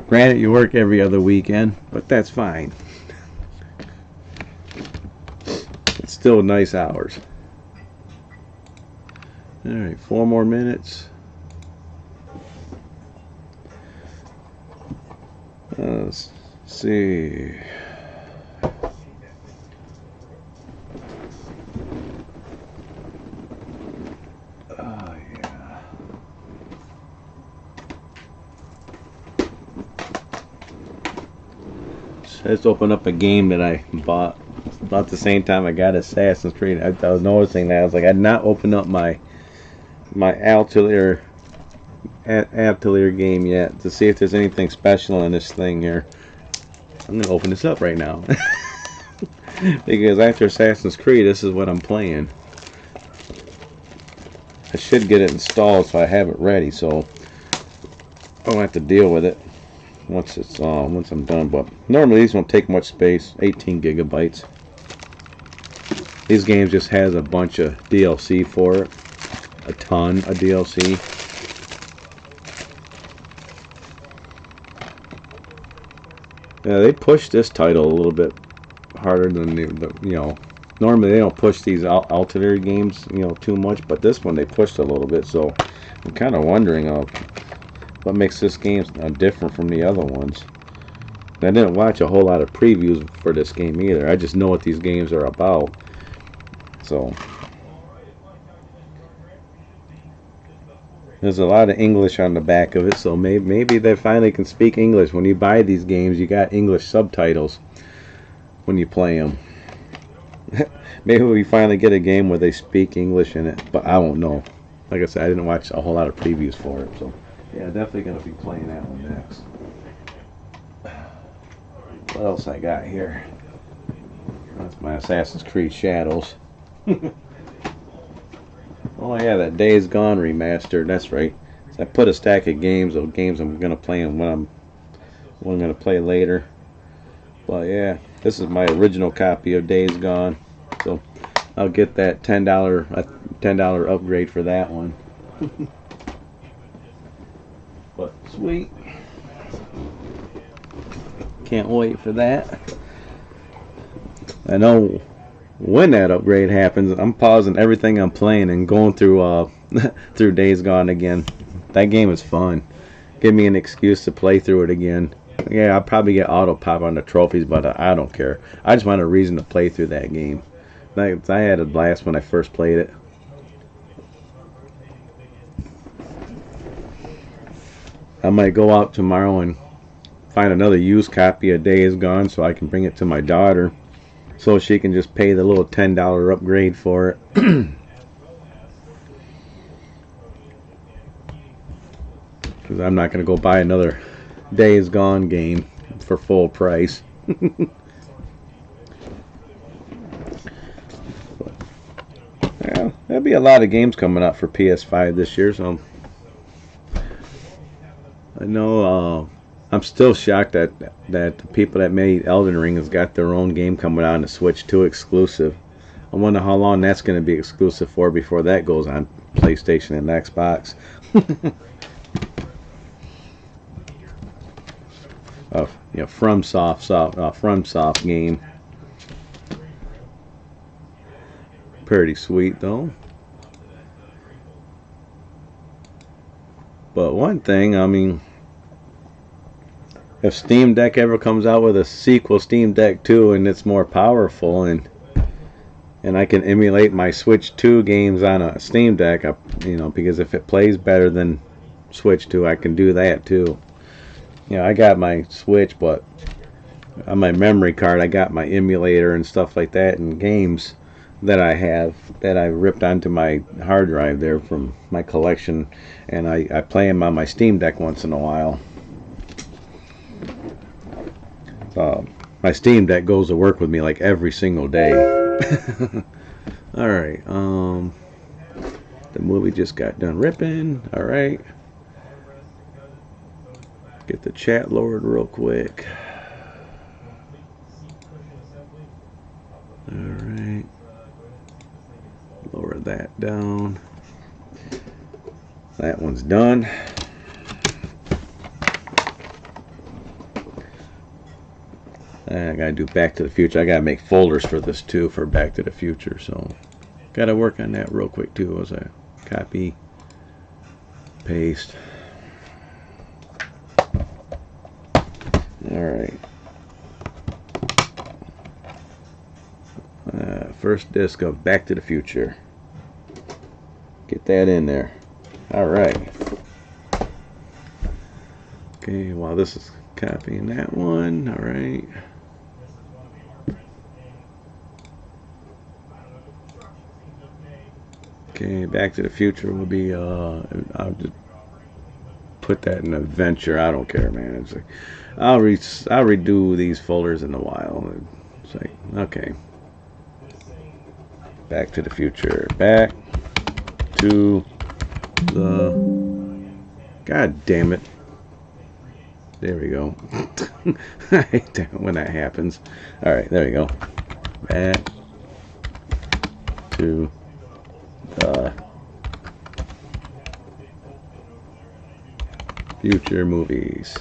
Granted, you work every other weekend, but that's fine. It's still nice hours. Alright, 4 more minutes. Let's see. Oh, yeah. Let's open up a game that I bought about the same time I got Assassin's Creed. I was noticing that. I was like, I'd not opened up my Atelier game yet to see if there's anything special in this thing here. I'm gonna open this up right now. Because after Assassin's Creed, this is what I'm playing. I should get it installed so I have it ready, so I don't have to deal with it once I'm done. But normally these don't take much space. 18 gigabytes. These games just has a bunch of DLC for it, a ton of DLC. Yeah, they push this title a little bit harder than normally they don't push these Altair games, too much, but this one they pushed a little bit. So I'm kind of wondering what makes this game different from the other ones. I didn't watch a whole lot of previews for this game either. I just know what these games are about. So there's a lot of English on the back of it, so maybe they finally can speak English. When you buy these games, you got English subtitles when you play them. Maybe we finally get a game where they speak English in it, but I don't know. Like I said, I didn't watch a whole lot of previews for it, so yeah, definitely going to be playing that one next. What else I got here? That's my Assassin's Creed Shadows. Oh yeah, that Days Gone remastered. That's right. So I put a stack of games I'm gonna play and what I'm gonna play later. But yeah, this is my original copy of Days Gone. So I'll get that $10 upgrade for that one. But sweet. Can't wait for that. I know when that upgrade happens, I'm pausing everything I'm playing and going through through Days Gone again. That game is fun. Give me an excuse to play through it again. Yeah, I'll probably get auto pop on the trophies, but I don't care. I just want a reason to play through that game. I had a blast when I first played it. I might go out tomorrow and find another used copy of Days Gone so I can bring it to my daughter, so she can just pay the little $10 upgrade for it. Because I'm not going to go buy another Days Gone game for full price. Yeah, there'll be a lot of games coming out for PS5 this year, so I know I'm still shocked that the people that made Elden Ring has got their own game coming out on the Switch 2 exclusive. I wonder how long that's going to be exclusive for before that goes on PlayStation and Xbox. FromSoft game. Pretty sweet though. But one thing, I mean, if Steam Deck ever comes out with a sequel, Steam Deck 2, and it's more powerful and and I can emulate my Switch 2 games on a Steam Deck, you know, because if it plays better than Switch 2, I can do that too. You know, I got my Switch, but on my memory card, I got my emulator and stuff like that, and games that I have that I ripped onto my hard drive there from my collection, and I play them on my Steam Deck once in a while. My Steam Deck goes to work with me like every single day. Alright, the movie just got done ripping. Alright. Get the chat lowered real quick. Alright. Lower that down. That one's done. I gotta do Back to the Future. I gotta make folders for this too, for Back to the Future, so gotta work on that real quick too. As I copy, paste. Alright. First disc of Back to the Future. Get that in there. Alright. Okay, while this is copying that one, alright. Okay, Back to the Future will be, I'll just put that in Adventure. I don't care, man. It's like, I'll redo these folders in a while. It's like, okay. Back to the Future. Back to the... God damn it. There we go. I hate that when that happens. Alright, there we go. Back to the Future movies.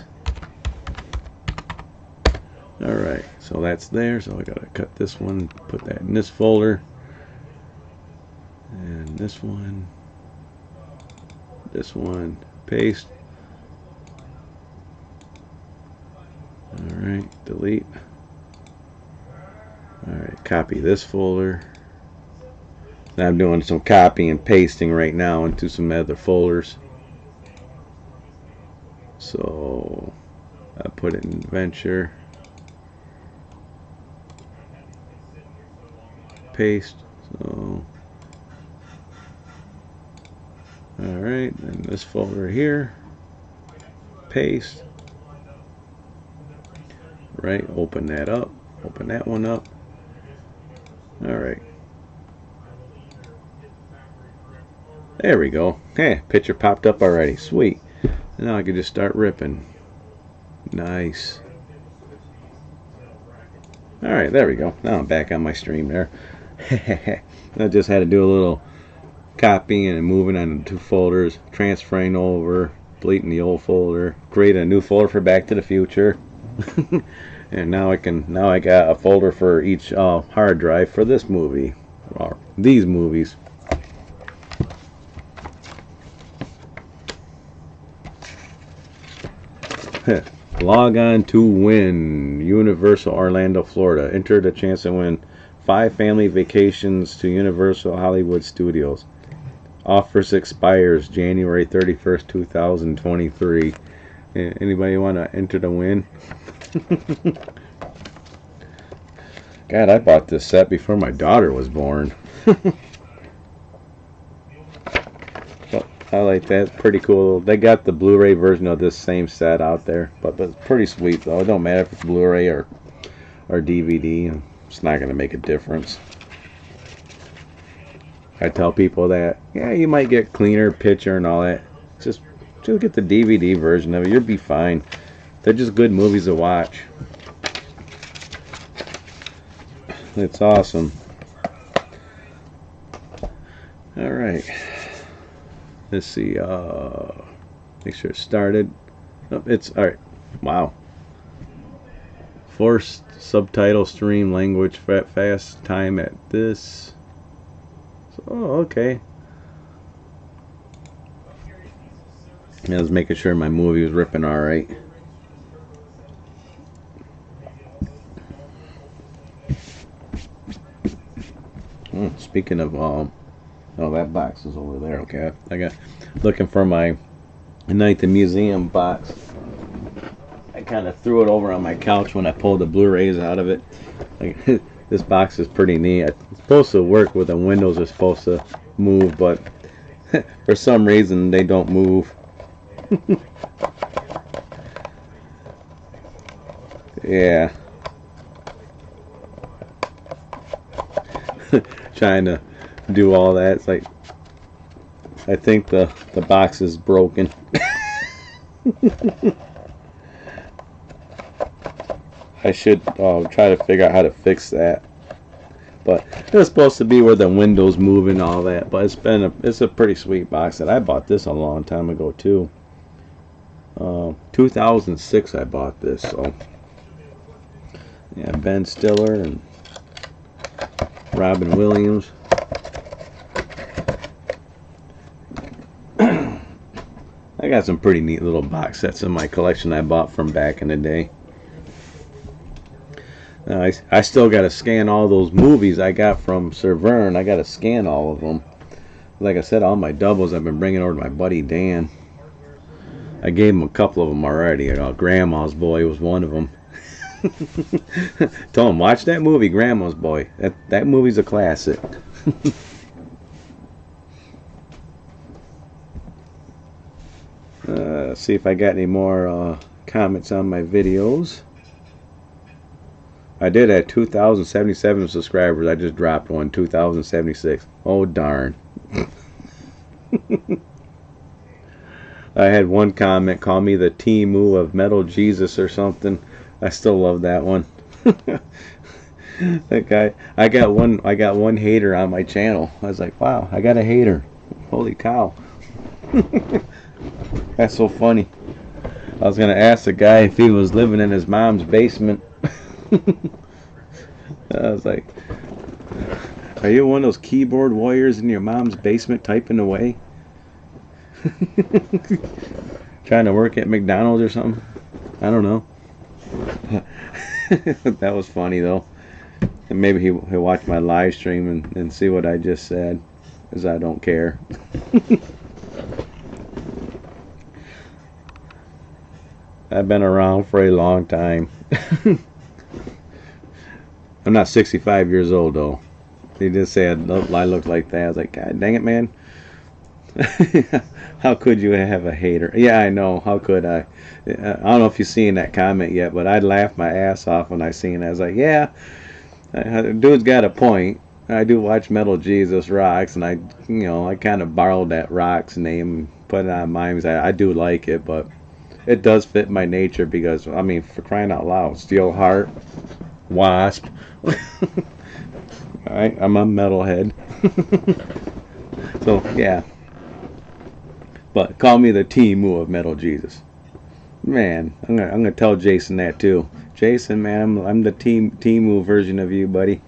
Alright, so that's there. So I gotta cut this one, put that in this folder. And this one, paste. Alright, delete. Alright, copy this folder. Now I'm doing some copying and pasting right now into some other folders. So I put it in Adventure. Paste. So alright, and this folder here. Paste. Right, open that up. Open that one up. Alright. There we go. Hey, picture popped up already. Sweet. And now I can just start ripping. Nice. Alright, there we go. Now I'm back on my stream there. I just had to do a little copying and moving on the two folders, transferring over, deleting the old folder, create a new folder for Back to the Future. And now I got a folder for each hard drive for this movie, or these movies. Log on to win Universal Orlando, Florida. Enter the chance to win 5 family vacations to Universal Hollywood Studios. Offers expires January 31st, 2023. Anybody want to enter the win? God, I bought this set before my daughter was born. But I like that. Pretty cool. They got the Blu-ray version of this same set out there, but it's pretty sweet though. It don't matter if it's Blu-ray or DVD. It's not going to make a difference. I tell people that, yeah, you might get cleaner picture and all that. Just get the DVD version of it. You'll be fine. They're just good movies to watch. It's awesome. Alright. Let's see. Make sure it's started. Oh, it's alright. Wow. Forced subtitle stream language fast time at this. Oh, okay. I was making sure my movie was ripping alright. speaking of, oh, that box is over there. Okay, I got looking for my Night at the Museum box. I kind of threw it over on my couch when I pulled the Blu-rays out of it. Like, this box is pretty neat. It's supposed to work with the windows are supposed to move, but for some reason they don't move. Yeah. Trying to do all that. It's like, I think the box is broken. I should try to figure out how to fix that. But it's supposed to be where the windows move and all that. But it's a pretty sweet box set. I bought this a long time ago too. 2006 I bought this. So yeah, Ben Stiller and Robin Williams. I got some pretty neat little box sets in my collection I bought from back in the day. I still got to scan all those movies I got from Sir Vern. I got to scan all of them. Like I said, all my doubles I've been bringing over to my buddy Dan. I gave him a couple of them already. Grandma's Boy was one of them. Told him, watch that movie, Grandma's Boy. That movie's a classic. Let's see if I got any more comments on my videos. I did have 2,077 subscribers. I just dropped one, 2,076. Oh, darn. I had one comment, call me the Temu of Metal Jesus or something. I still love that one. That guy, I got one hater on my channel. I was like, wow, I got a hater. Holy cow. That's so funny. I was gonna ask the guy if he was living in his mom's basement. I was like, are you one of those keyboard warriors in your mom's basement typing away? Trying to work at McDonald's or something? I don't know. That was funny though. And maybe he'll watch my live stream and see what I just said, because I don't care. I've been around for a long time. I'm not 65 years old though. They just say I look like that. I was like, God dang it, man. How could you have a hater? Yeah, I know. How could I? I don't know if you've seen that comment yet, but I laughed my ass off when I seen it. I was like, yeah, dude's got a point. I do watch Metal Jesus Rocks, and I kind of borrowed that Rocks name and put it on mine. I do like it, but it does fit my nature because, I mean, for crying out loud, Steelheart, Wasp. Alright, I'm a metalhead. So, yeah. But call me the Temu of Metal Jesus. Man, I'm gonna tell Jason that too. Jason, man, I'm the Temu version of you, buddy.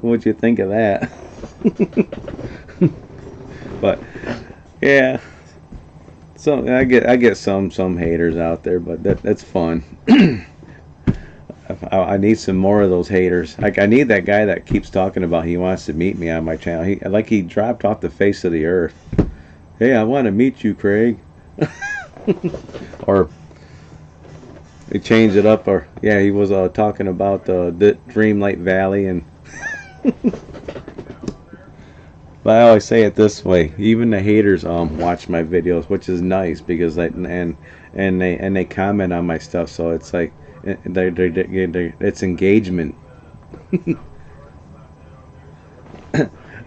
What'd you think of that? But yeah, so I get some haters out there, but that's fun. I need some more of those haters. Like, I need that guy that keeps talking about he wants to meet me on my channel. He dropped off the face of the earth. Hey, I want to meet you, Craig. Or he changed it up. Or yeah, he was talking about the Dreamlight Valley, and but I always say it this way: even the haters watch my videos, which is nice because and they comment on my stuff, so it's like it's engagement.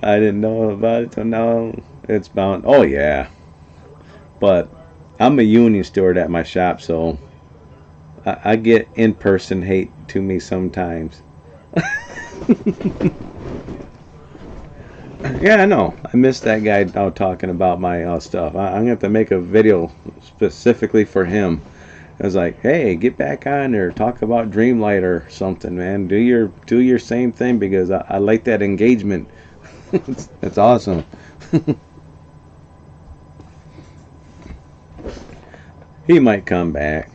I didn't know about it till now. It's bound. Oh yeah, but I'm a union steward at my shop, so I get in-person hate to me sometimes. Yeah, I know. I missed that guy out talking about my stuff. I'm gonna have to make a video specifically for him. I was like, hey, get back on there, talk about Dreamlight or something, man. Do your same thing because I like that engagement. It's awesome. He might come back.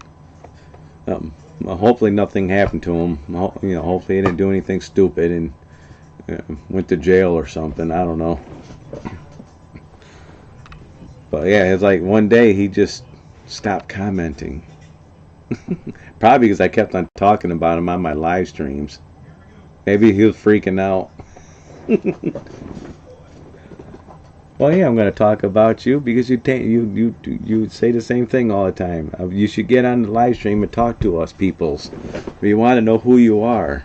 Hopefully nothing happened to him. Hopefully he didn't do anything stupid, and went to jail or something. I don't know. But yeah, it's like one day he just stopped commenting. Probably because I kept on talking about him on my live streams. Maybe he was freaking out. Well, yeah, I'm going to talk about you because you say the same thing all the time. You should get on the live stream and talk to us, peoples. We want to know who you are.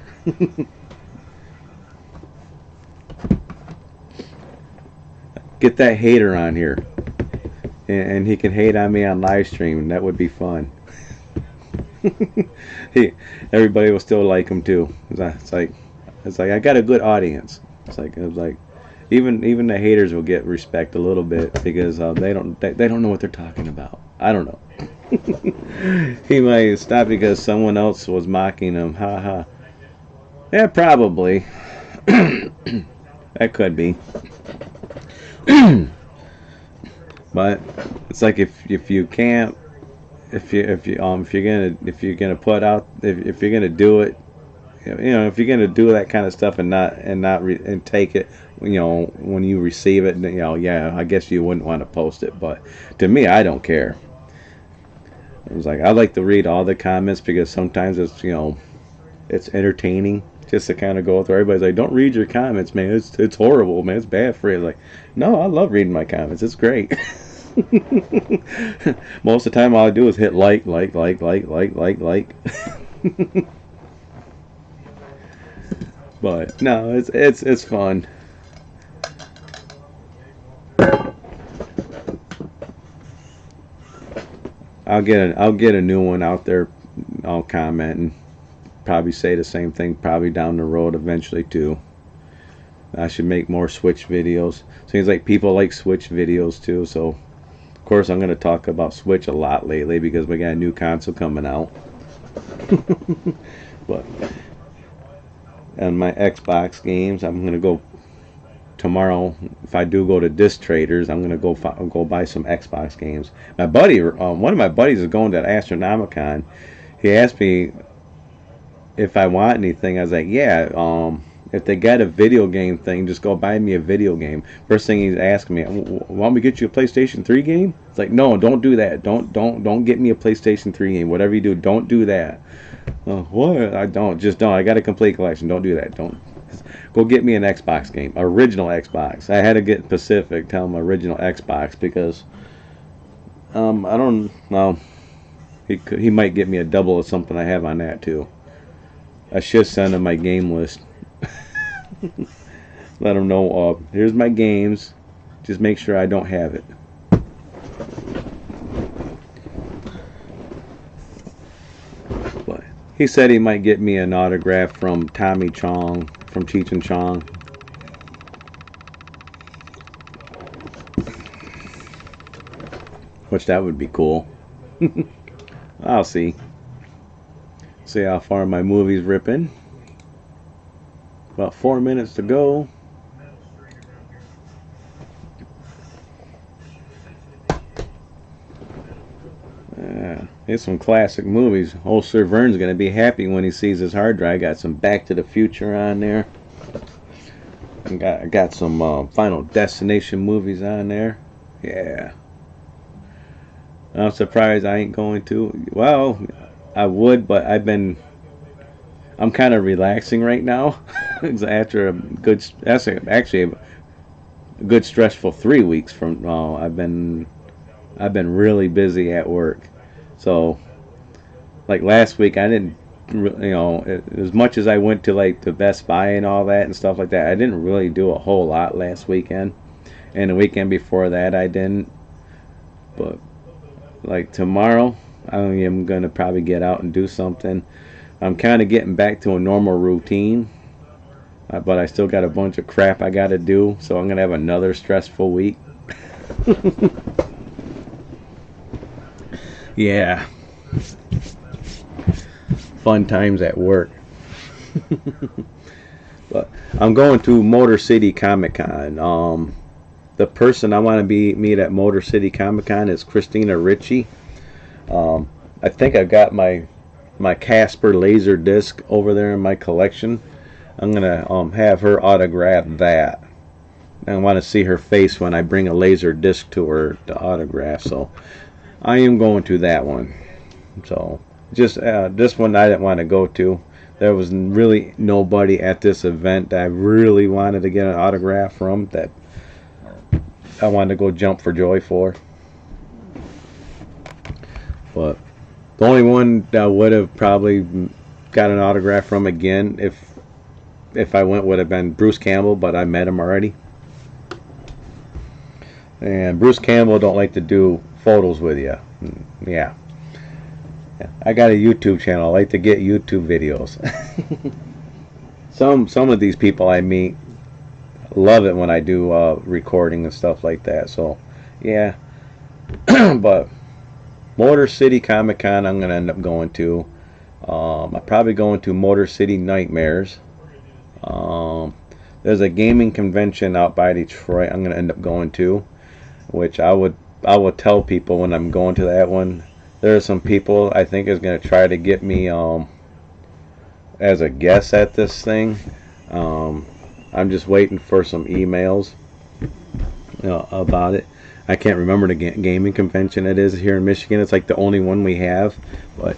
Get that hater on here, and he can hate on me on live stream. That would be fun. Everybody will still like him too. It's like I got a good audience. It's like even the haters will get respect a little bit because they don't know what they're talking about. I don't know. He might stop because someone else was mocking him. Ha ha. Yeah, probably. That could be. But it's like if you're gonna put out if you're gonna do it, if you're gonna do that kind of stuff and take it, when you receive it, yeah, I guess you wouldn't want to post it. But to me, I don't care. It was like I like to read all the comments because sometimes it's entertaining just to kind of go through. Everybody's like, don't read your comments, man. It's horrible, man. It's bad for you. Like, no, I love reading my comments. It's great. Most of the time, all I do is hit like. But no, it's fun. I'll get a new one out there. I'll comment and probably say the same thing probably down the road eventually too. I should make more Switch videos. Seems like people like Switch videos too, so of course I'm going to talk about Switch a lot lately because we got a new console coming out. But and my Xbox games, I'm going to go tomorrow. If I do go to Disc Traders, I'm going to go buy some Xbox games. My buddy, one of my buddies is going to Astronomicon. He asked me if I want anything. I was like, yeah, if they got a video game thing, just go buy me a video game. First thing he's asking me, want me to get you a PlayStation 3 game? It's like, no, don't do that. Don't get me a PlayStation 3 game. Whatever you do, don't do that. What? I don't. I got a complete collection. Don't do that. Don't. Go get me an Xbox game, original Xbox. I had to get Pacific, tell him original Xbox because I don't know. He might get me a double of something I have on that too. I should send him my game list. Let him know, here's my games. Just make sure I don't have it. But he said he might get me an autograph from Tommy Chong, from Cheech and Chong. Which that would be cool. I'll see. See how far my movie's ripping. About 4 minutes to go. It's some classic movies. Old Sir Vern's going to be happy when he sees his hard drive. Got some Back to the Future on there. I got some Final Destination movies on there. Yeah. I'm surprised I ain't going to. Well, I would, but I'm kind of relaxing right now. After a good, actually a good stressful 3 weeks from. I've been really busy at work. So, like last week, I didn't, as much as I went to like the Best Buy and all that and stuff like that, I didn't really do a whole lot last weekend. And the weekend before that, I didn't. But like tomorrow, I am gonna probably get out and do something. I'm kind of getting back to a normal routine, but I still got a bunch of crap I got to do. So I'm gonna have another stressful week. Yeah. Fun times at work. But I'm going to Motor City Comic Con. The person I want to meet at Motor City Comic Con is Christina Ricci. I think I've got my Casper laser disc over there in my collection. I'm gonna have her autograph that. I want to see her face when I bring a laser disc to her to autograph. So I am going to that one. So just this one I didn't want to go to. There was really nobody at this event that I really wanted to get an autograph from that I wanted to go jump for joy for. But the only one that would have probably got an autograph from again if I went would have been Bruce Campbell, but I met him already. And Bruce Campbell don't like to do photos with you. Yeah. I got a YouTube channel. I like to get YouTube videos. Some of these people I meet love it when I do recording and stuff like that. So, yeah. But Motor City Comic Con I'm going to end up going to. I'm probably going to Motor City Nightmares. There's a gaming convention out by Detroit I'm going to end up going to, which I will tell people when I'm going to that one. There are some people I think is going to try to get me as a guest at this thing. I'm just waiting for some emails about it. I can't remember the gaming convention it is here in Michigan. It's like the only one we have. But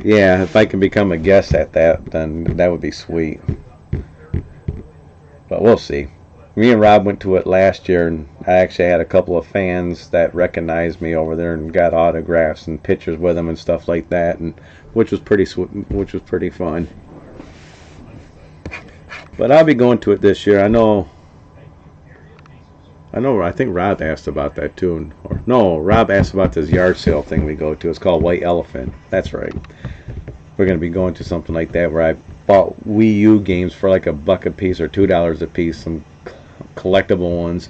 yeah, if I can become a guest at that, then that would be sweet. But we'll see. Me and Rob went to it last year, and I actually had a couple of fans that recognized me over there and got autographs and pictures with them and stuff like that, and which was pretty fun. But I'll be going to it this year. I think Rob asked about that too, or no, Rob asked about this yard sale thing we go to. It's called White Elephant. That's right. We're going to be going to something like that where I bought Wii U games for like $1 a piece or $2 a piece, some collectible ones.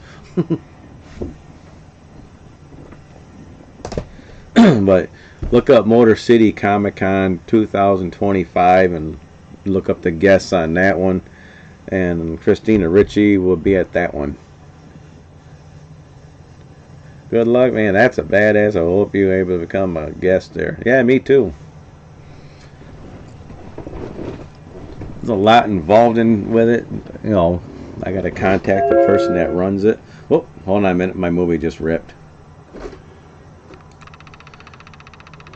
But look up Motor City Comic Con 2025 and look up the guests on that one, and Christina Ricci will be at that one. Good luck, man. That's a badass. I hope you're able to become a guest there. Yeah, me too. There's a lot involved with it. You know, I got to contact the person that runs it. Oh, hold on a minute. My movie just ripped.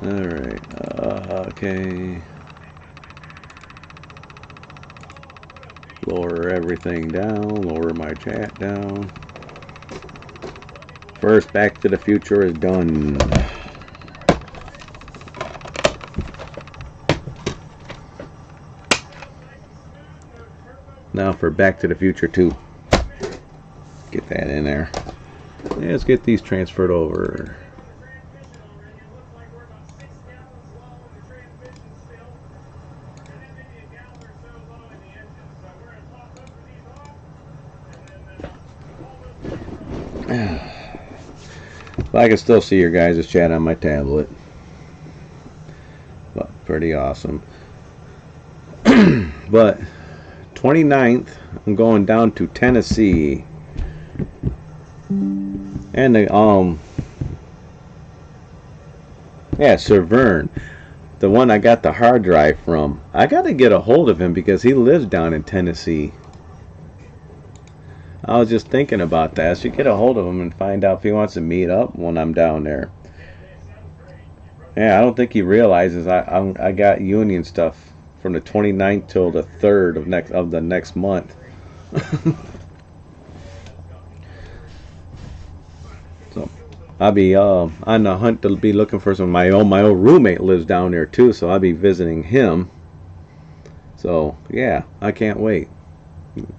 Alright. Okay. Lower everything down. Lower my chat down. First, Back to the Future is done. Now for Back to the Future 2. Get that in there. Yeah, let's get these transferred over. I can still see your guys' chat on my tablet. But pretty awesome. But 29th, I'm going down to Tennessee. And the yeah, Sir Vern, the one I got the hard drive from. I got to get a hold of him because he lives down in Tennessee. I was just thinking about that. I should get a hold of him and find out if he wants to meet up when I'm down there. Yeah, I don't think he realizes I got union stuff from the 29th till the 3rd of the next month. So I'll be on the hunt to be looking for some. My old roommate lives down there too, so I'll be visiting him. So yeah, I can't wait.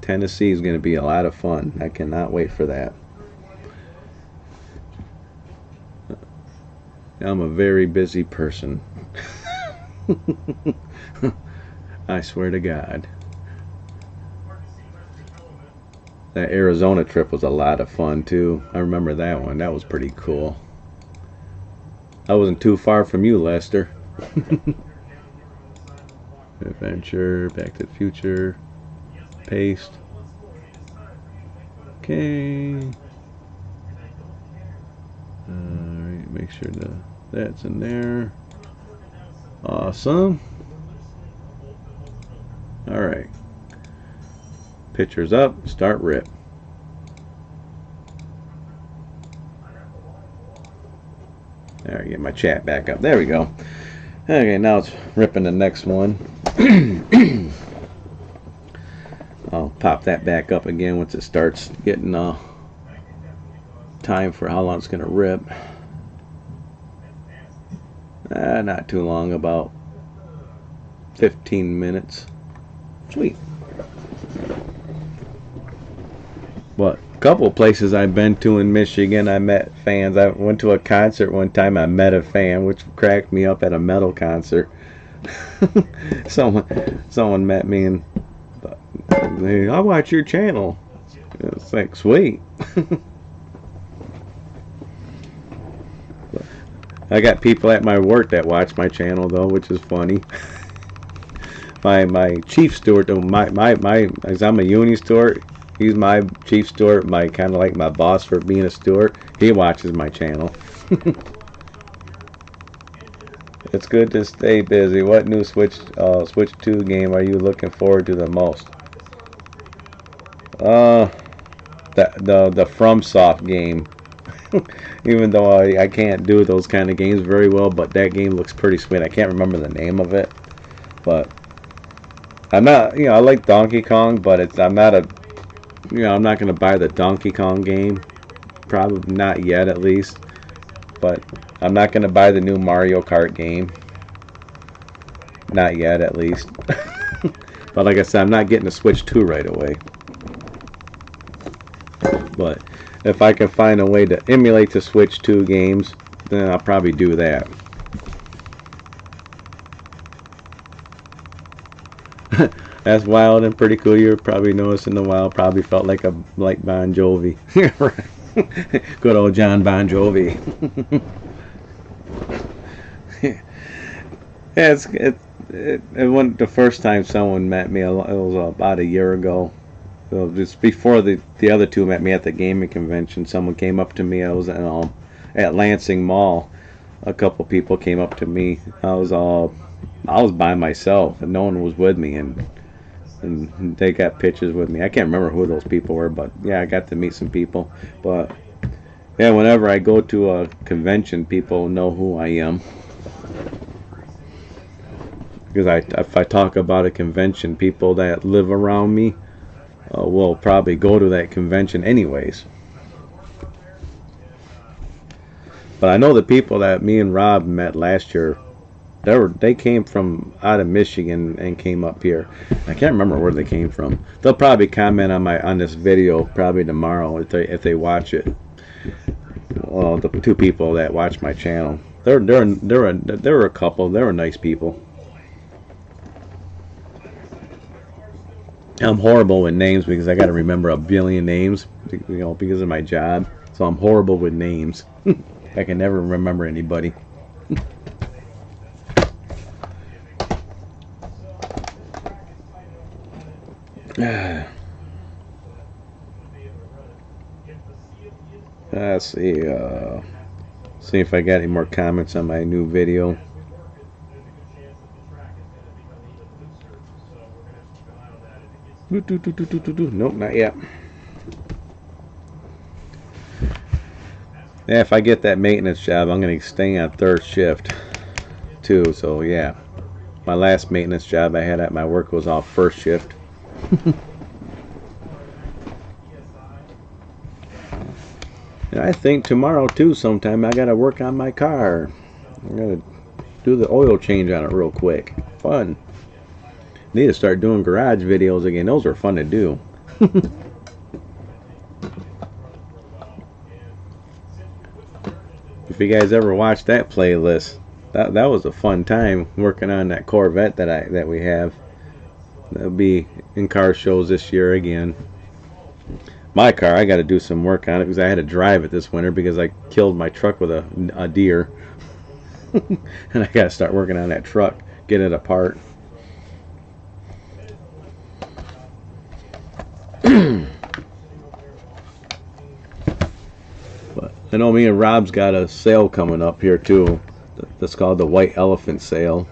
Tennessee is going to be a lot of fun. I cannot wait for that. I'm a very busy person. I swear to God. That Arizona trip was a lot of fun too. I remember that one. That was pretty cool. I wasn't too far from you, Lester. Adventure, Back to the Future. Paste. Okay. Alright, make sure that's in there. Awesome. Alright. Pictures up, start rip. There, get my chat back up. There we go. Okay, now it's ripping the next one. I'll pop that back up again once it starts getting time for how long it's going to rip. Not too long, about 15 minutes. Sweet. But a couple places I've been to in Michigan, I met fans. I went to a concert one time. I met a fan, which cracked me up at a metal concert. someone met me and they, I watch your channel. It's like, sweet. I got people at my work that watch my channel though, which is funny. my chief steward, as I'm a uni steward, he's my chief steward, my kind of like my boss for being a steward. He watches my channel. It's good to stay busy. What new Switch 2 game are you looking forward to the most? The FromSoft game. Even though I can't do those kind of games very well, but that game looks pretty sweet. I can't remember the name of it, but I'm not, I like Donkey Kong, but I'm not going to buy the Donkey Kong game. Probably not yet, at least. But I'm not going to buy the new Mario Kart game. Not yet, at least. But like I said, I'm not getting a Switch 2 right away. But if I can find a way to emulate the Switch 2 games, then I'll probably do that. That's wild and pretty cool. You're probably noticing the wild. Probably felt like Bon Jovi. Good old John Bon Jovi. Yeah, it wasn't the first time someone met me. It was about a year ago. So just before the other two met me at the gaming convention, someone came up to me. I was at Lansing Mall. A couple people came up to me. I was by myself, and no one was with me, and they got pictures with me. I can't remember who those people were, but yeah, I got to meet some people. But yeah, whenever I go to a convention, people know who I am. Because if I talk about a convention, people that live around me will probably go to that convention anyways. But I know the people that me and Rob met last year, they came from out of Michigan and came up here. I can't remember where they came from. They'll probably comment on this video probably tomorrow if they watch it. Well, the two people that watch my channel, they're a couple. They were nice people. I'm horrible with names because I got to remember a billion names, because of my job. So I'm horrible with names. I can never remember anybody. Let's see. See if I got any more comments on my new video. Nope, not yet. Yeah, if I get that maintenance job, I'm going to stay on third shift too. So yeah, my last maintenance job I had at my work was all first shift. And I think tomorrow too sometime I got to work on my car. I'm going to do the oil change on it real quick. Fun. Need to start doing garage videos again. Those are fun to do. If you guys ever watched that playlist, that was a fun time working on that Corvette that we have. That'll be in car shows this year again. My car, I got to do some work on it because I had to drive it this winter because I killed my truck with a deer. And I got to start working on that truck, get it apart. But I know me and Rob's got a sale coming up here too. That's called the White Elephant Sale.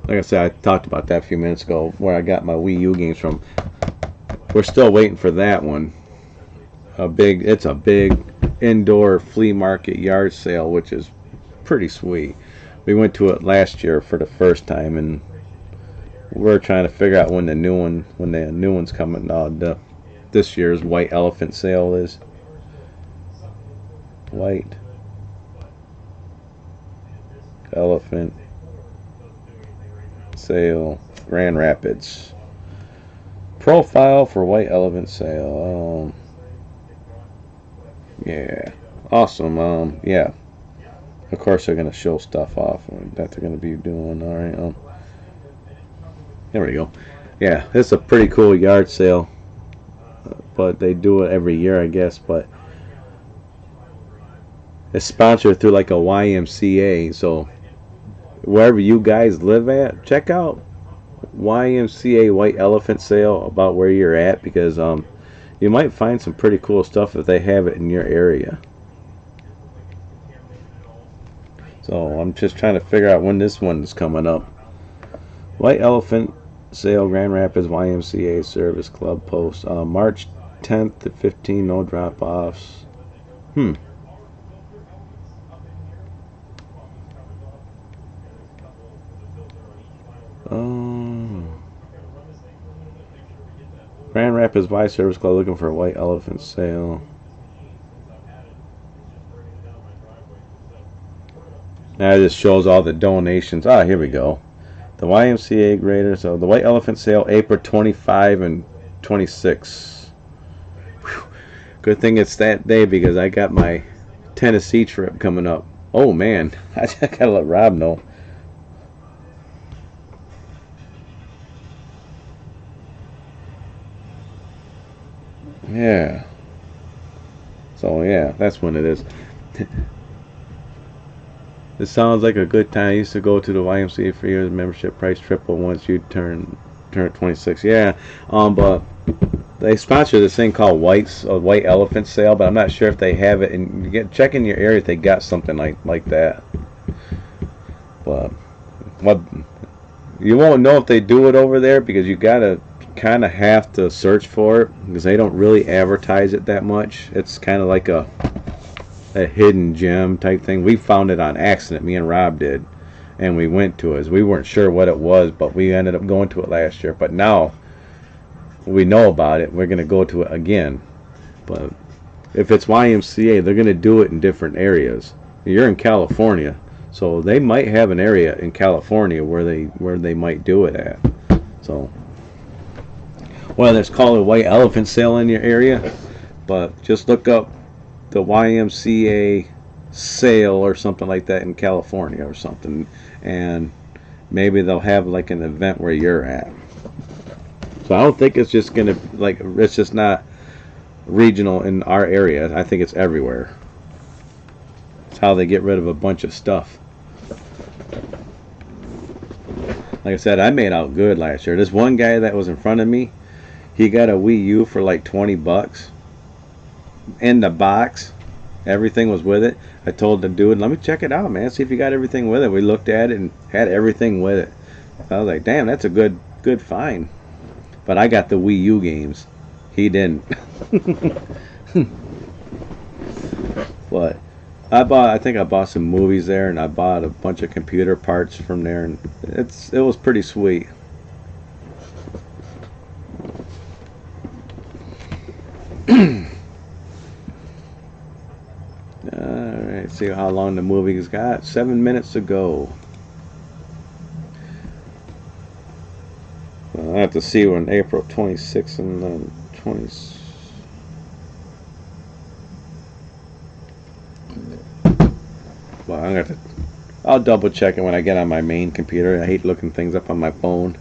Like I said, I talked about that a few minutes ago, where I got my Wii U games from. We're still waiting for that one. It's a big indoor flea market yard sale, which is pretty sweet. We went to it last year for the first time, and we're trying to figure out when the new one's coming. This year's White Elephant sale is. White Elephant sale, Grand Rapids. Profile for White Elephant sale. Yeah, awesome. Yeah, of course they're gonna show stuff off that they're gonna be doing. All right. There we go. Yeah, it's a pretty cool yard sale, but they do it every year, I guess. But it's sponsored through like a YMCA, so wherever you guys live at, check out YMCA White Elephant sale about where you're at, because you might find some pretty cool stuff if they have it in your area. So I'm just trying to figure out when this one is coming up. White Elephant sale, Grand Rapids YMCA Service Club post, March 10th to 15th, no drop-offs. Grand Rapids Y Service Club looking for a White Elephant sale. Now this shows all the donations. Here we go. The YMCA Greater. So the White Elephant sale, April 25 and 26. Whew. Good thing it's that day, because I got my Tennessee trip coming up. Oh man, I gotta let Rob know. Yeah. So yeah, that's when it is. This sounds like a good time. I used to go to the YMCA for years. Membership price triple once you turn 26. Yeah. But they sponsor this thing called White Elephant sale, but I'm not sure if they have it. And check in your area if they got something like that. But you won't know if they do it over there, because you gotta kind of have to search for it, because they don't really advertise it that much. It's kind of like a hidden gem type thing. We found it on accident, me and Rob did, and we went to it. We weren't sure what it was, but we ended up going to it last year. But now we know about it, we're going to go to it again. But if it's YMCA, they're going to do it in different areas. You're in California, so they might have an area in California where they might do it at. So whether it's called a White Elephant sale in your area, but just look up the YMCA sale or something like that in California or something, and maybe they'll have like an event where you're at. So I don't think it's just gonna it's just not regional in our area. I think it's everywhere. It's how they get rid of a bunch of stuff. Like I said, I made out good last year. This one guy that was in front of me, he got a Wii U for like $20 in the box. Everything was with it. I told the dude, let me check it out, man, see if you got everything with it. We looked at it and had everything with it. I was like, damn, that's a good find. But I got the Wii U games, he didn't. But I think I bought some movies there, and I bought a bunch of computer parts from there, and it was pretty sweet. Alright, see how long the movie's got. 7 minutes to go. I'll have to see when April 26th and then 20. Well, I'll double check it when I get on my main computer. I hate looking things up on my phone.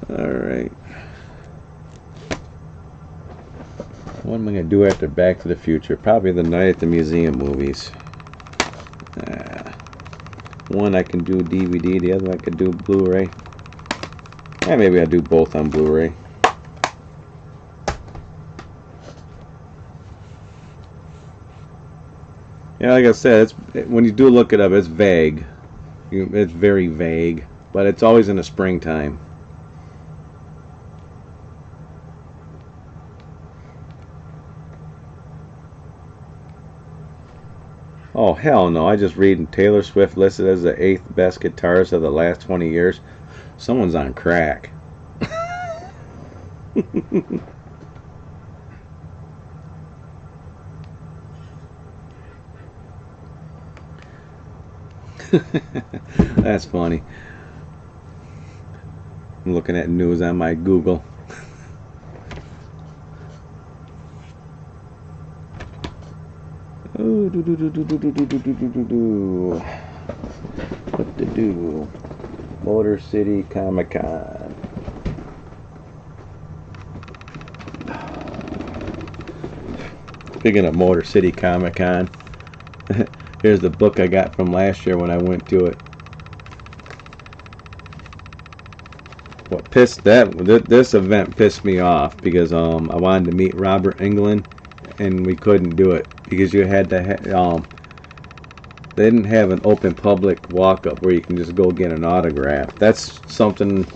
Alright. What am I going to do after Back to the Future? Probably the Night at the Museum movies. One I can do DVD, the other I could do Blu-ray. Maybe I'll do both on Blu-ray. Yeah, like I said, when you do look it up, it's vague. It's very vague, but it's always in the springtime. Oh, hell no. I just read Taylor Swift listed as the 8th best guitarist of the last 20 years. Someone's on crack. That's funny. I'm looking at news on my Google. What to do? Motor City Comic Con. Speaking of Motor City Comic Con, here's the book I got from last year when I went to it. This event pissed me off because I wanted to meet Robert Englund and we couldn't do it because you had to they didn't have an open public walk-up where you can just go get an autograph. That's something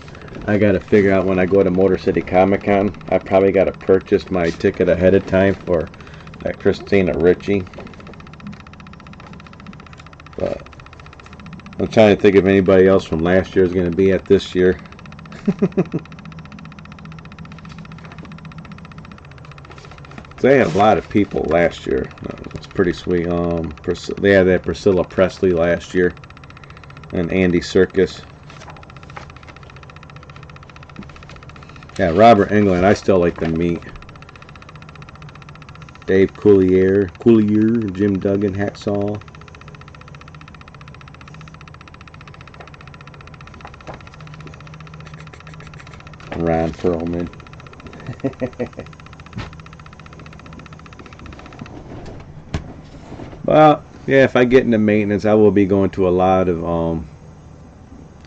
I got to figure out when I go to Motor City Comic Con. I probably got to purchase my ticket ahead of time for that Christina Ricci. But I'm trying to think if anybody else from last year is going to be at this year. They had a lot of people last year. It's pretty sweet. They had that Priscilla Presley last year, and Andy Serkis. Yeah, Robert Englund. I still like to meet. Dave Coulier, Jim Duggan, Hacksaw. Ron Perlman. Well, yeah, if I get into maintenance, I will be going to a lot of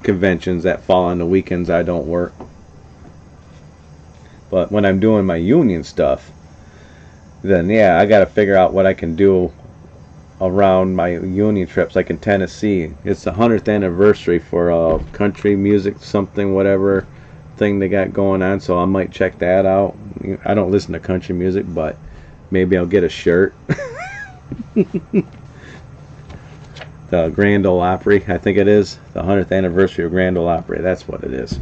conventions that fall on the weekends I don't work. But when I'm doing my union stuff, then yeah, I got to figure out what I can do around my union trips. Like in Tennessee, it's the 100th anniversary for country music, something, whatever thing they got going on, so I might check that out. I don't listen to country music, but maybe I'll get a shirt. The Grand Ole Opry, I think it is the 100th anniversary of Grand Ole Opry. That's what it is.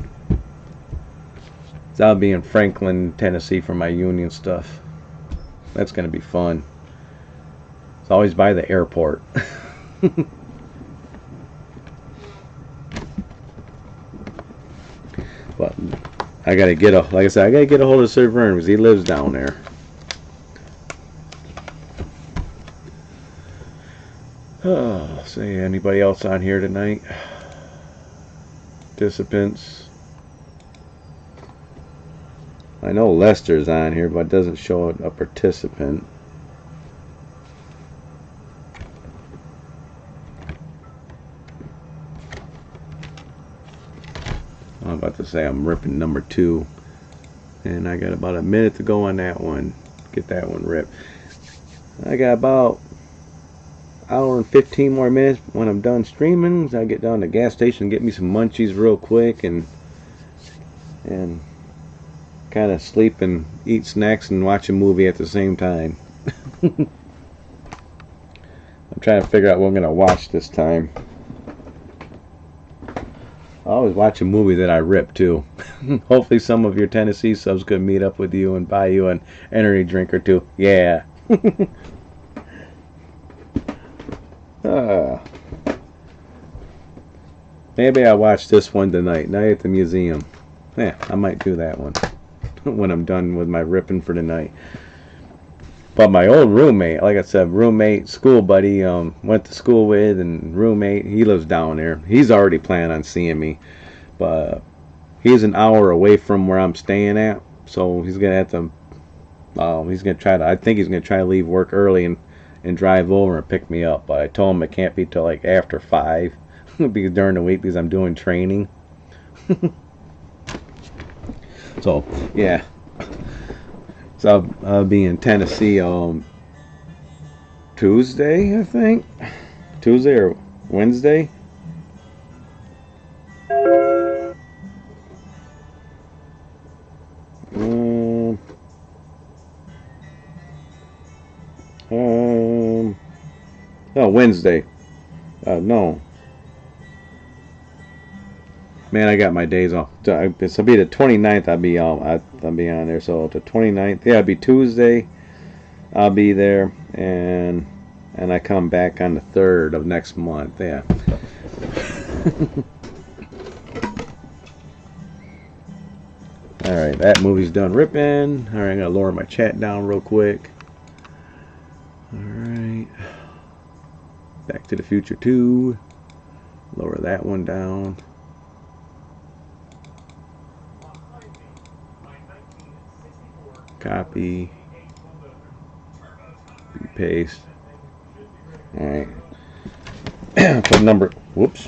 So I'll be in Franklin, Tennessee for my union stuff. That's going to be fun. It's always by the airport. But I got to get like I said, I got to get a hold of Sir Vern because he lives down there. Oh, say anybody else on here tonight? Participants. I know Lester's on here, but it doesn't show a participant. I'm about to say I'm ripping number 2, and I got about a minute to go on that one. Get that one ripped. I got about hour and 15 more minutes when I'm done streaming. So I get down to the gas station, get me some munchies real quick, and kind of sleep and eat snacks and watch a movie at the same time. I'm trying to figure out what I'm gonna watch this time. I always watch a movie that I rip too. Hopefully some of your Tennessee subs could meet up with you and buy you an energy drink or two. Yeah. Maybe I'll watch this one tonight. Night at the Museum. Yeah, I might do that one when I'm done with my ripping for the night. But my old roommate, like I said, school buddy, went to school with, and roommate, he lives down there. He's already planning on seeing me, but he's an hour away from where I'm staying at, so he's gonna have to. He's gonna try to. I think he's gonna try to leave work early and drive over and pick me up. But I told him it can't be till like after 5, because during the week because I'm doing training. So yeah. So I'll be in Tennessee Tuesday, I think. Tuesday or Wednesday. Oh, Wednesday. No. Man, I got my days off. This will be the 29th. I'll be on there. So the 29th. Yeah, it'll be Tuesday. I'll be there, and I come back on the 3rd of next month. Yeah. All right, that movie's done ripping. All right, I'm gonna lower my chat down real quick. All right. Back to the Future 2. Lower that one down. Copy. Paste. Alright. Put number. Whoops.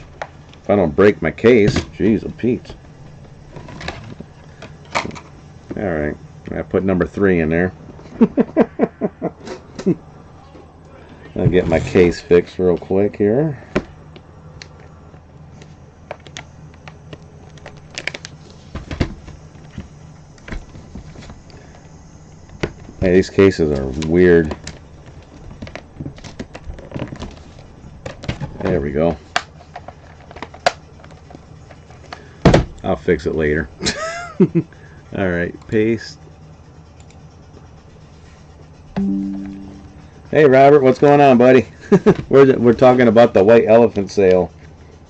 If I don't break my case. Jeez, oh Pete. Alright. I put number 3 in there. I'll get my case fixed real quick here. Hey, these cases are weird. There we go. I'll fix it later. Alright, paste. Hey Robert, what's going on, buddy? We're talking about the White Elephant sale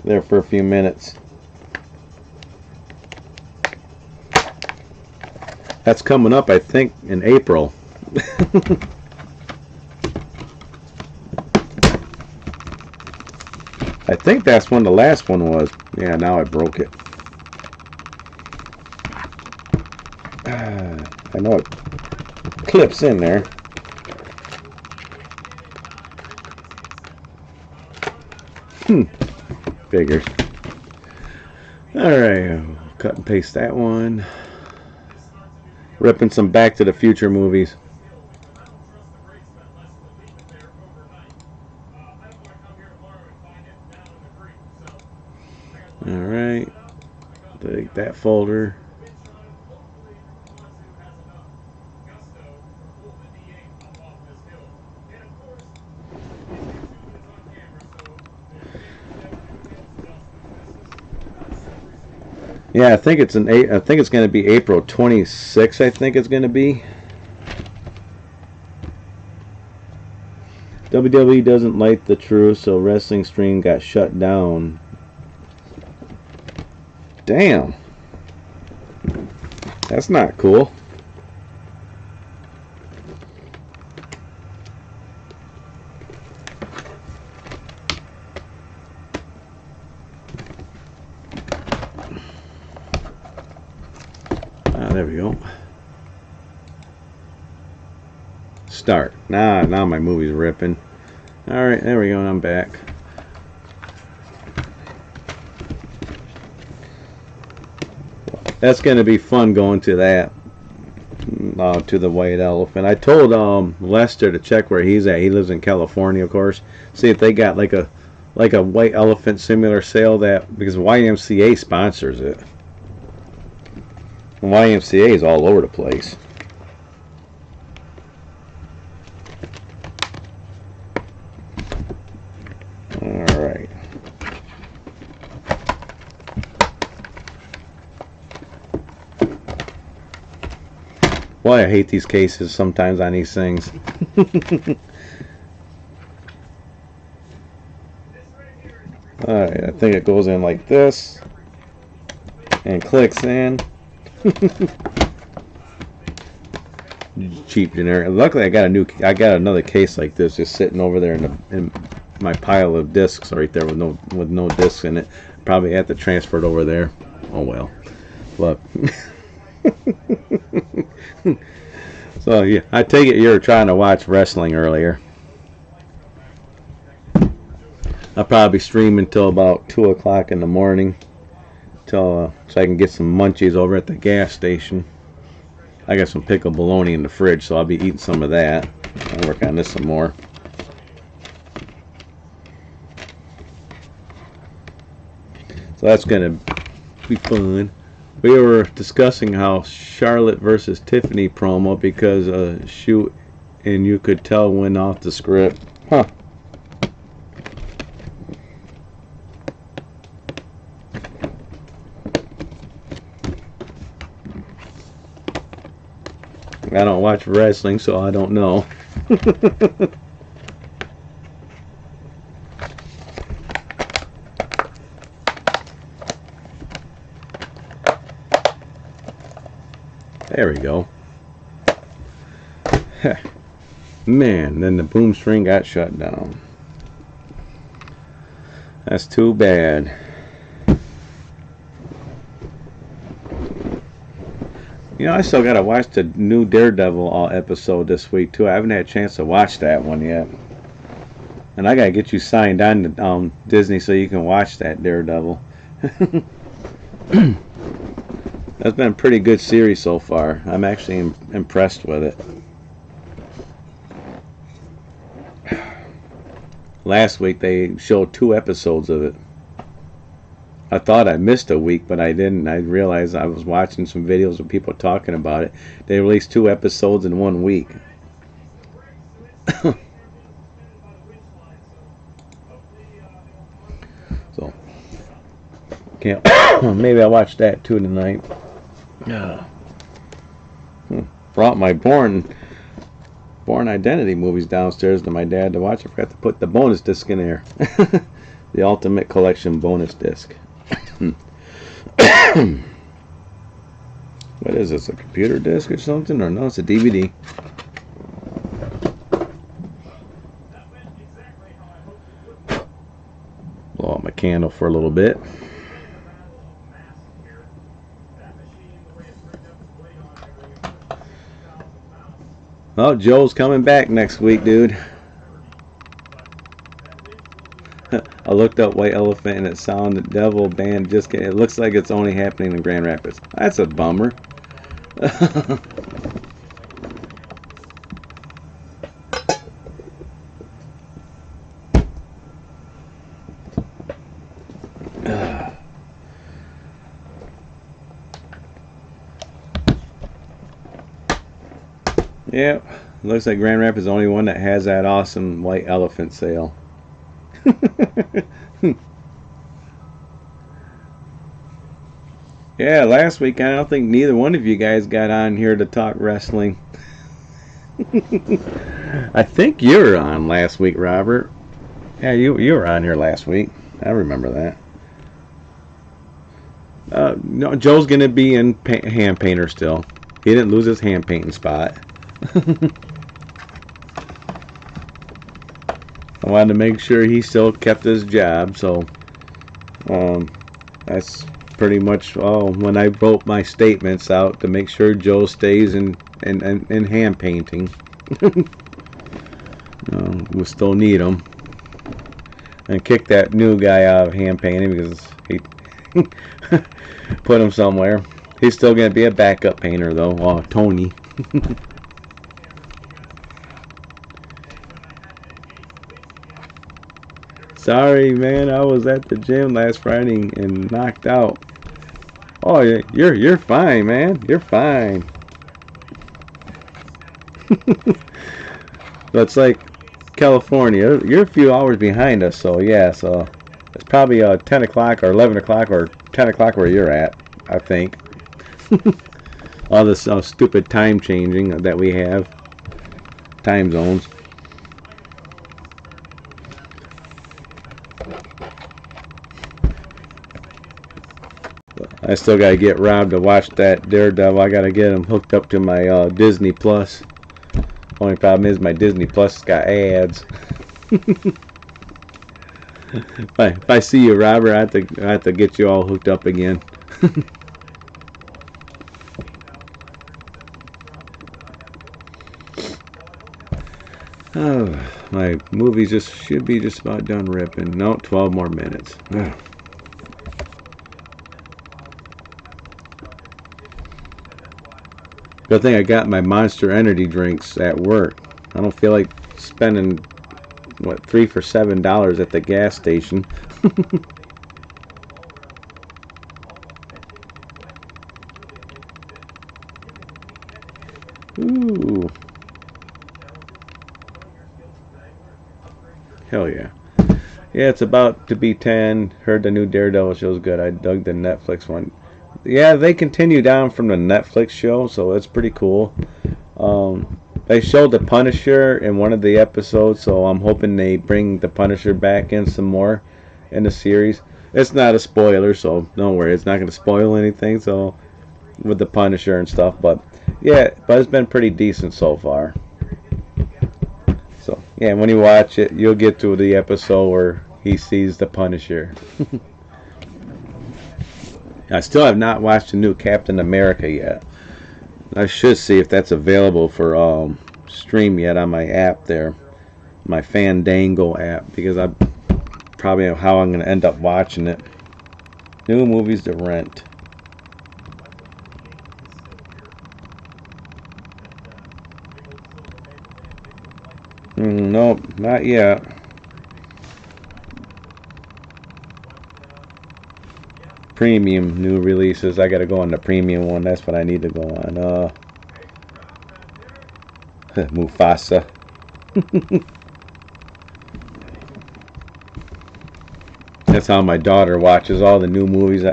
there for a few minutes. That's coming up, I think, in April. I think that's when the last one was. Yeah, now I broke it. I know it clips in there. Figures. Alright, cut and paste that one. Ripping some Back to the Future movies. Alright. Take that folder. Yeah, I think it's going to be April 26th. I think it's going to be. WWE doesn't like the truth, so wrestling stream got shut down. Damn, that's not cool. There we go. Start. Now my movie's ripping. Alright, there we go, and I'm back. That's going to be fun going to that. To the White Elephant. I told Lester to check where he's at. He lives in California, of course. See if they got like a White Elephant similar sale, that because YMCA sponsors it. YMCA is all over the place. Alright. Boy, I hate these cases sometimes on these things. Alright, I think it goes in like this and clicks in. Cheap generic. Luckily, I got another case like this just sitting over there in my pile of discs right there with no discs in it. Probably have to transfer it over there. Oh well. Look. So yeah, I take it you were trying to watch wrestling earlier. I'll probably stream until about 2 o'clock in the morning. So I can get some munchies over at the gas station. I got some pickled bologna in the fridge, so I'll be eating some of that. I'll work on this some more. So that's going to be fun. We were discussing how Charlotte versus Tiffany promo because shoot, and you could tell went off the script. Huh. I don't watch wrestling, so I don't know. There we go. Man, then the boom string got shut down. That's too bad. You know, I still gotta watch the new Daredevil episode this week too. I haven't had a chance to watch that one yet. And I gotta get you signed on to Disney so you can watch that Daredevil. That's been a pretty good series so far. I'm actually impressed with it. Last week they showed 2 episodes of it. I thought I missed a week, but I didn't. I realized I was watching some videos of people talking about it. They released 2 episodes in 1 week. So, can't. Maybe I'll watch that too tonight. Brought my Born Identity movies downstairs to my dad to watch. I forgot to put the bonus disc in there. The Ultimate Collection bonus disc. What is this? A computer disc or something? Or no, it's a DVD. Blow out my candle for a little bit. Oh, Joe's coming back next week, dude. I looked up White Elephant and it sounded Devil Band just it looks like it's only happening in Grand Rapids. That's a bummer. Yep, looks like Grand Rapids is the only one that has that awesome White Elephant sale. Yeah, last week I don't think neither one of you guys got on here to talk wrestling. I think you were on last week, Robert. Yeah, you were on here last week. I remember that. No, Joe's gonna be in hand painter still. He didn't lose his hand painting spot. I wanted to make sure he still kept his job, so that's pretty much when I wrote my statements out to make sure Joe stays in hand painting. We still need him, and kick that new guy out of hand painting because he put him somewhere. He's still gonna be a backup painter though. Oh, Tony. Sorry, man. I was at the gym last Friday and knocked out. Oh, you're fine, man. You're fine. That's like California. You're a few hours behind us, so yeah. So it's probably 10 o'clock or 11 o'clock or 10 o'clock where you're at, I think. All this stupid time changing that we have. Time zones. I still gotta get Rob to watch that Daredevil. I gotta get him hooked up to my Disney Plus. Only problem is my Disney Plus has got ads. If I see you, Robert, I have to get you all hooked up again. Oh, my movie should be just about done ripping. No, 12 more minutes. Good thing I got my Monster Energy drinks at work. I don't feel like spending, what, $3 for $7 at the gas station. Ooh. Hell yeah. Yeah, it's about to be 10. Heard the new Daredevil show's good. I dug the Netflix one. Yeah, they continue down from the Netflix show, so it's pretty cool. They showed the Punisher in one of the episodes, so I'm hoping they bring the Punisher back in some more in the series. It's not a spoiler, so don't worry. It's not going to spoil anything, so with the Punisher and stuff. But yeah, but it's been pretty decent so far. So yeah, when you watch it, you'll get to the episode where he sees the Punisher. I still have not watched the new Captain America yet. I should see if that's available for stream yet on my app there, my Fandango app, because I probably how I'm going to end up watching it. New movies to rent. Nope, not yet. Premium new releases. I gotta go on the premium one. That's what I need to go on. Mufasa. That's how my daughter watches all the new movies.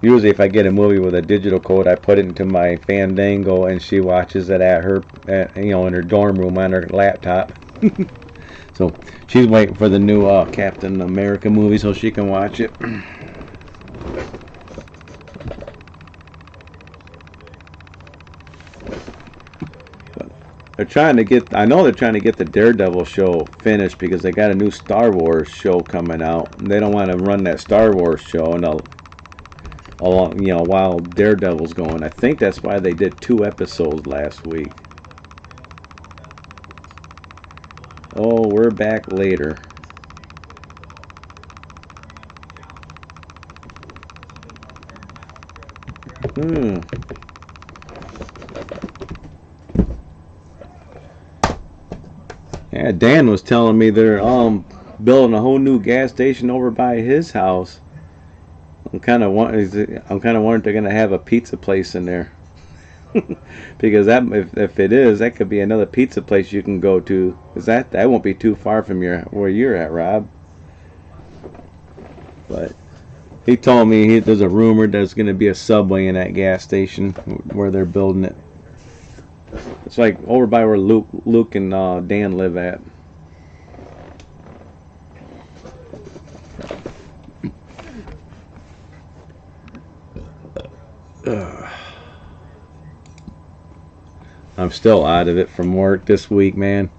Usually, if I get a movie with a digital code, I put it into my Fandango, and she watches it at her, in her dorm room on her laptop. So she's waiting for the new Captain America movie so she can watch it. They're trying to get, I know they're trying to get the Daredevil show finished because they got a new Star Wars show coming out. And they don't want to run that Star Wars show while Daredevil's going. I think that's why they did 2 episodes last week. Oh, we're back later. Yeah, Dan was telling me they're building a whole new gas station over by his house. I'm kind of wondering if they're gonna have a pizza place in there. Because that, if it is, that could be another pizza place you can go to. Cause that won't be too far from where you're at, Rob. But he told me there's a rumor there's gonna be a Subway in that gas station where they're building it. It's like over by where Luke and Dan live at. I'm still out of it from work this week, man.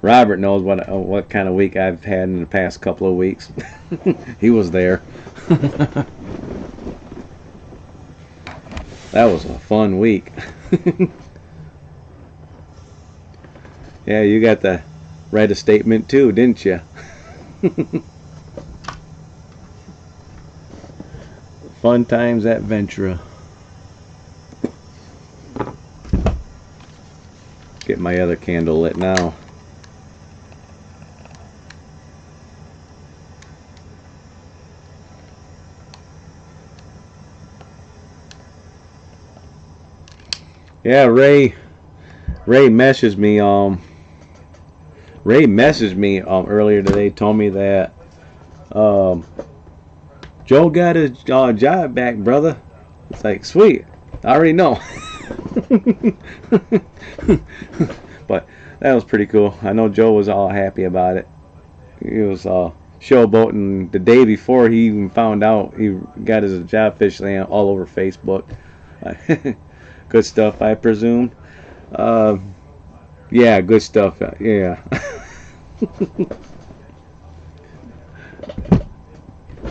Robert knows what kind of week I've had in the past couple of weeks. He was there. That was a fun week. Yeah, you got to write a statement too, didn't you? Fun times at Ventura. Get my other candle lit now. Yeah, Ray messaged me. Ray messaged me earlier today. Told me that Joe got his job back, brother. It's like, sweet. I already know. But that was pretty cool. I know Joe was all happy about it. He was showboating the day before he even found out he got his job officially all over Facebook. Good stuff, I presume. Yeah, good stuff. Yeah.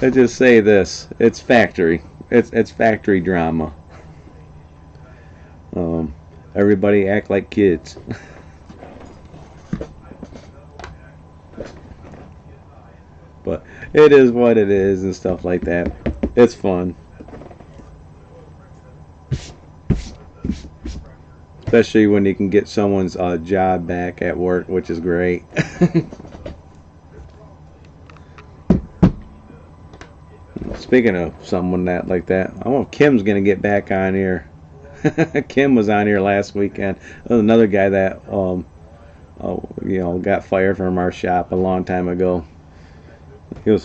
Let's just say this: it's factory. It's factory drama. Everybody act like kids. But it is what it is and stuff like that. It's fun. Especially when you can get someone's job back at work, which is great. Speaking of someone like that, I want Kim's gonna get back on here. Kim was on here last weekend. Another guy that got fired from our shop a long time ago. He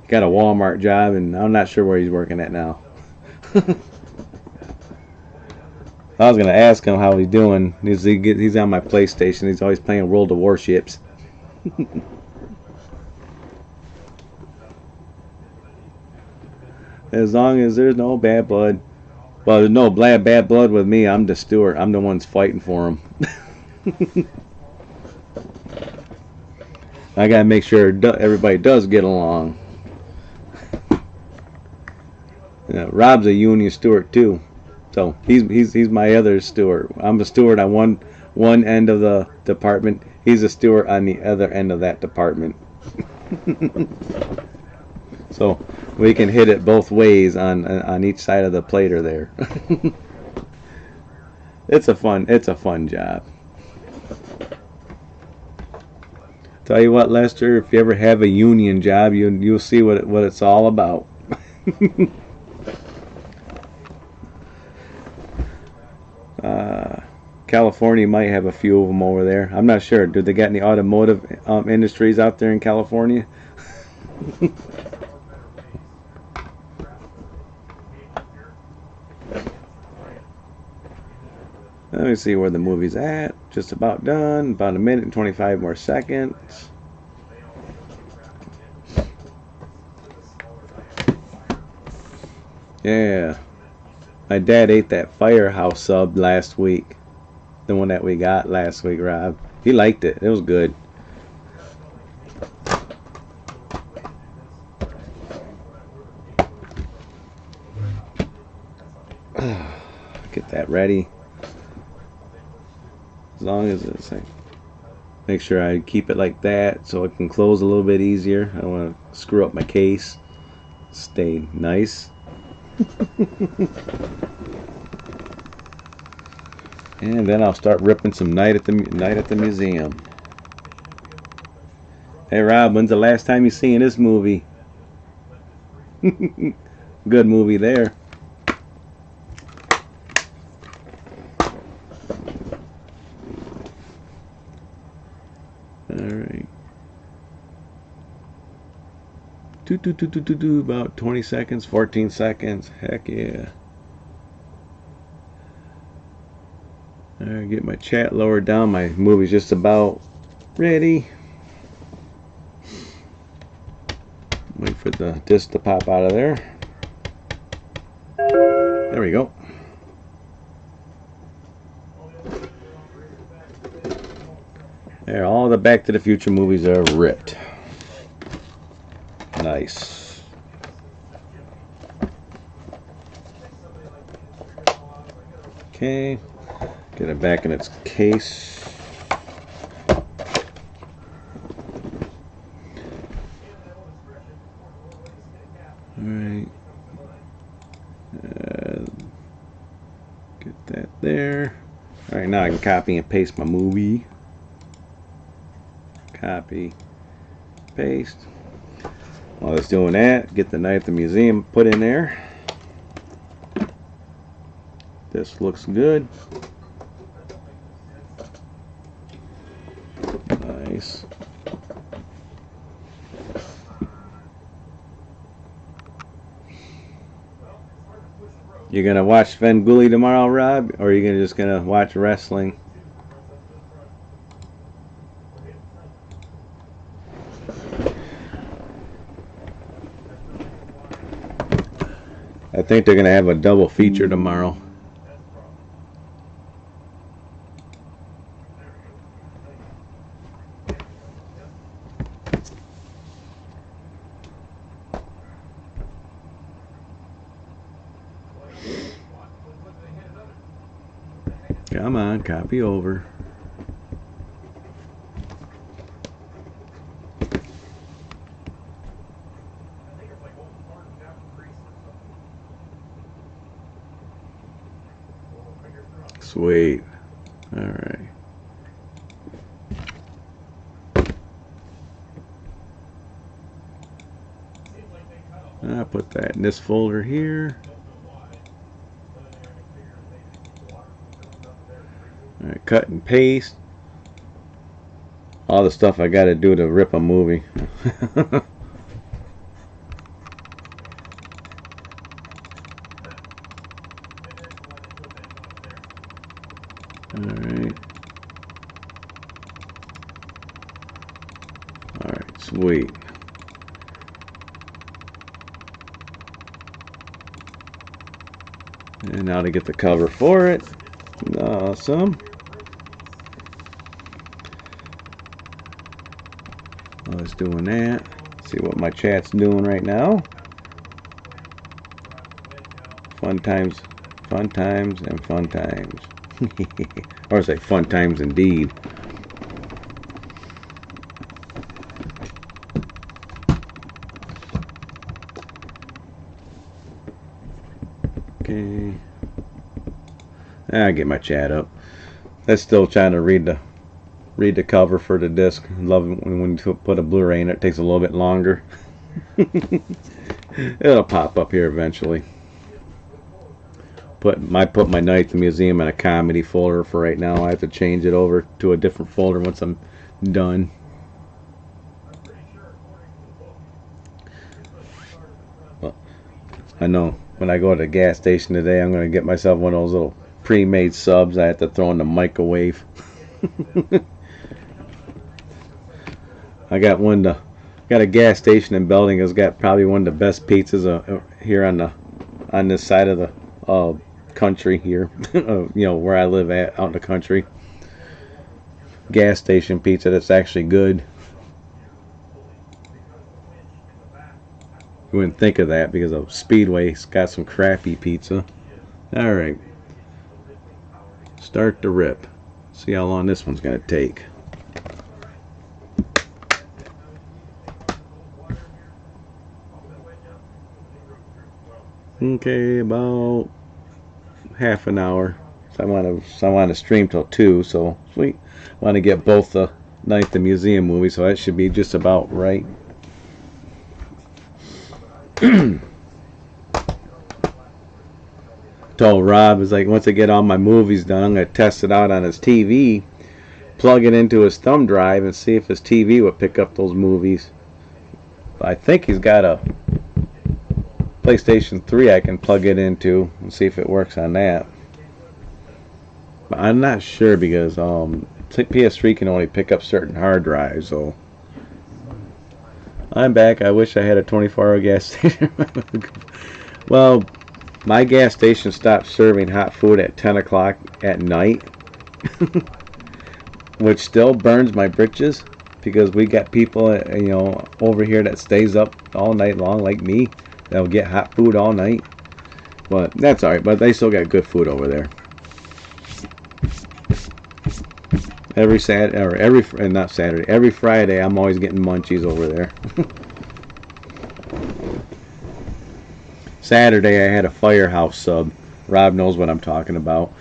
got a Walmart job, and I'm not sure where he's working at now. I was gonna ask him how he's doing. He's on my PlayStation. He's always playing World of Warships. As long as there's no bad blood. Well, there's no bad blood with me. I'm the steward. I'm the one's fighting for him. I gotta make sure everybody does get along. Yeah, Rob's a union steward too, so he's my other steward. I'm a steward on one end of the department. He's a steward on the other end of that department. So we can hit it both ways on each side of the plater there. It's a fun job. Tell you what, Lester, if you ever have a union job, you'll see what it's all about. California might have a few of them over there. I'm not sure. Do they got any automotive industries out there in California? Let me see where the movie's at. Just about done. About a minute and 25 more seconds. Yeah. My dad ate that Firehouse sub last week. The one that we got last week, Rob. He liked it. It was good. Get that ready. As long as it's like, make sure I keep it like that so it can close a little bit easier. I don't want to screw up my case. Stay nice. And then I'll start ripping some Night at the Museum. Hey Rob, when's the last time you seen this movie? Good movie there. Alright. About 20 seconds, 14 seconds. Heck yeah. Alright, get my chat lowered down. My movie's just about ready. Wait for the disc to pop out of there. There we go. There, all the Back to the Future movies are ripped. Nice. Okay. Get it back in its case. Alright. Get that there. Alright, now I can copy and paste my movie. Copy. Paste. While it's doing that, get the Night at the Museum put in there. This looks good. Nice. You gonna watch Svengoolie tomorrow, Rob, or are you just gonna watch wrestling? I think they're gonna have a double feature tomorrow. Come on, copy over. Sweet. All right. I'll put that in this folder here. Alright, cut and paste. All the stuff I gotta do to rip a movie. Alright. Alright, sweet. And now to get the cover for it. Awesome. I was doing that. See what my chat's doing right now. Fun times, and fun times. Or say fun times indeed. Okay. I get my chat up. That's still trying to read the cover for the disc. Love it when you put a Blu-ray in it. It takes a little bit longer. It'll pop up here eventually. Put my Night at the Museum in a comedy folder for right now. I have to change it over to a different folder once I'm done. Well, I know when I go to the gas station today, I'm going to get myself one of those little pre-made subs I have to throw in the microwave. I got a gas station in Belding that's got probably one of the best pizzas here on this side of the country here. You know, where I live at, out in the country. Gas station pizza that's actually good. You wouldn't think of that because of Speedway's got some crappy pizza. Alright. Start the rip. See how long this one's going to take. Okay, about half an hour. So I want to stream till 2, so sweet. I want to get both the Night at the Museum movies, so that should be just about right. Told Rob, is like, once I get all my movies done, I'm going to test it out on his TV, plug it into his thumb drive, and see if his TV would pick up those movies. I think he's got a PlayStation 3 I can plug it into and see if it works on that. But I'm not sure because PS3 can only pick up certain hard drives. So I'm back. I wish I had a 24-hour gas station. Well, my gas station stopped serving hot food at 10 o'clock at night, which still burns my britches because we got people, you know, over here that stays up all night long like me. They'll get hot food all night, but that's alright. But they still got good food over there. Every Saturday, or not Saturday, every Friday, I'm always getting munchies over there. Saturday, I had a Firehouse sub. Rob knows what I'm talking about.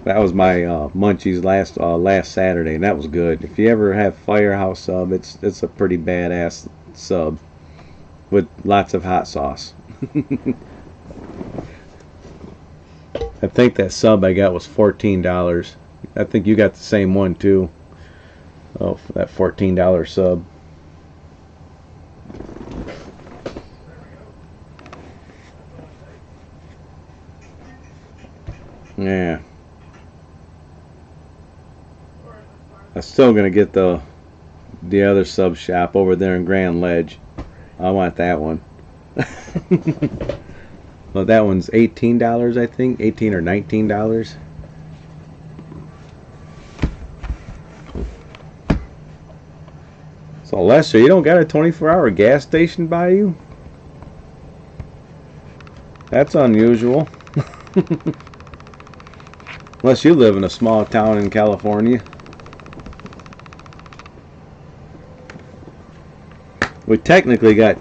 That was my munchies last Saturday, and that was good. If you ever have Firehouse sub, it's a pretty badass sub with lots of hot sauce. I think that sub I got was $14. I think you got the same one too. Oh, that $14 sub. Yeah. I'm still gonna get the other sub shop over there in Grand Ledge. I want that one. Well, that one's $18, I think, $18 or $19. So Lester, you don't got a 24-hour gas station by you? That's unusual. Unless you live in a small town in California. We technically got,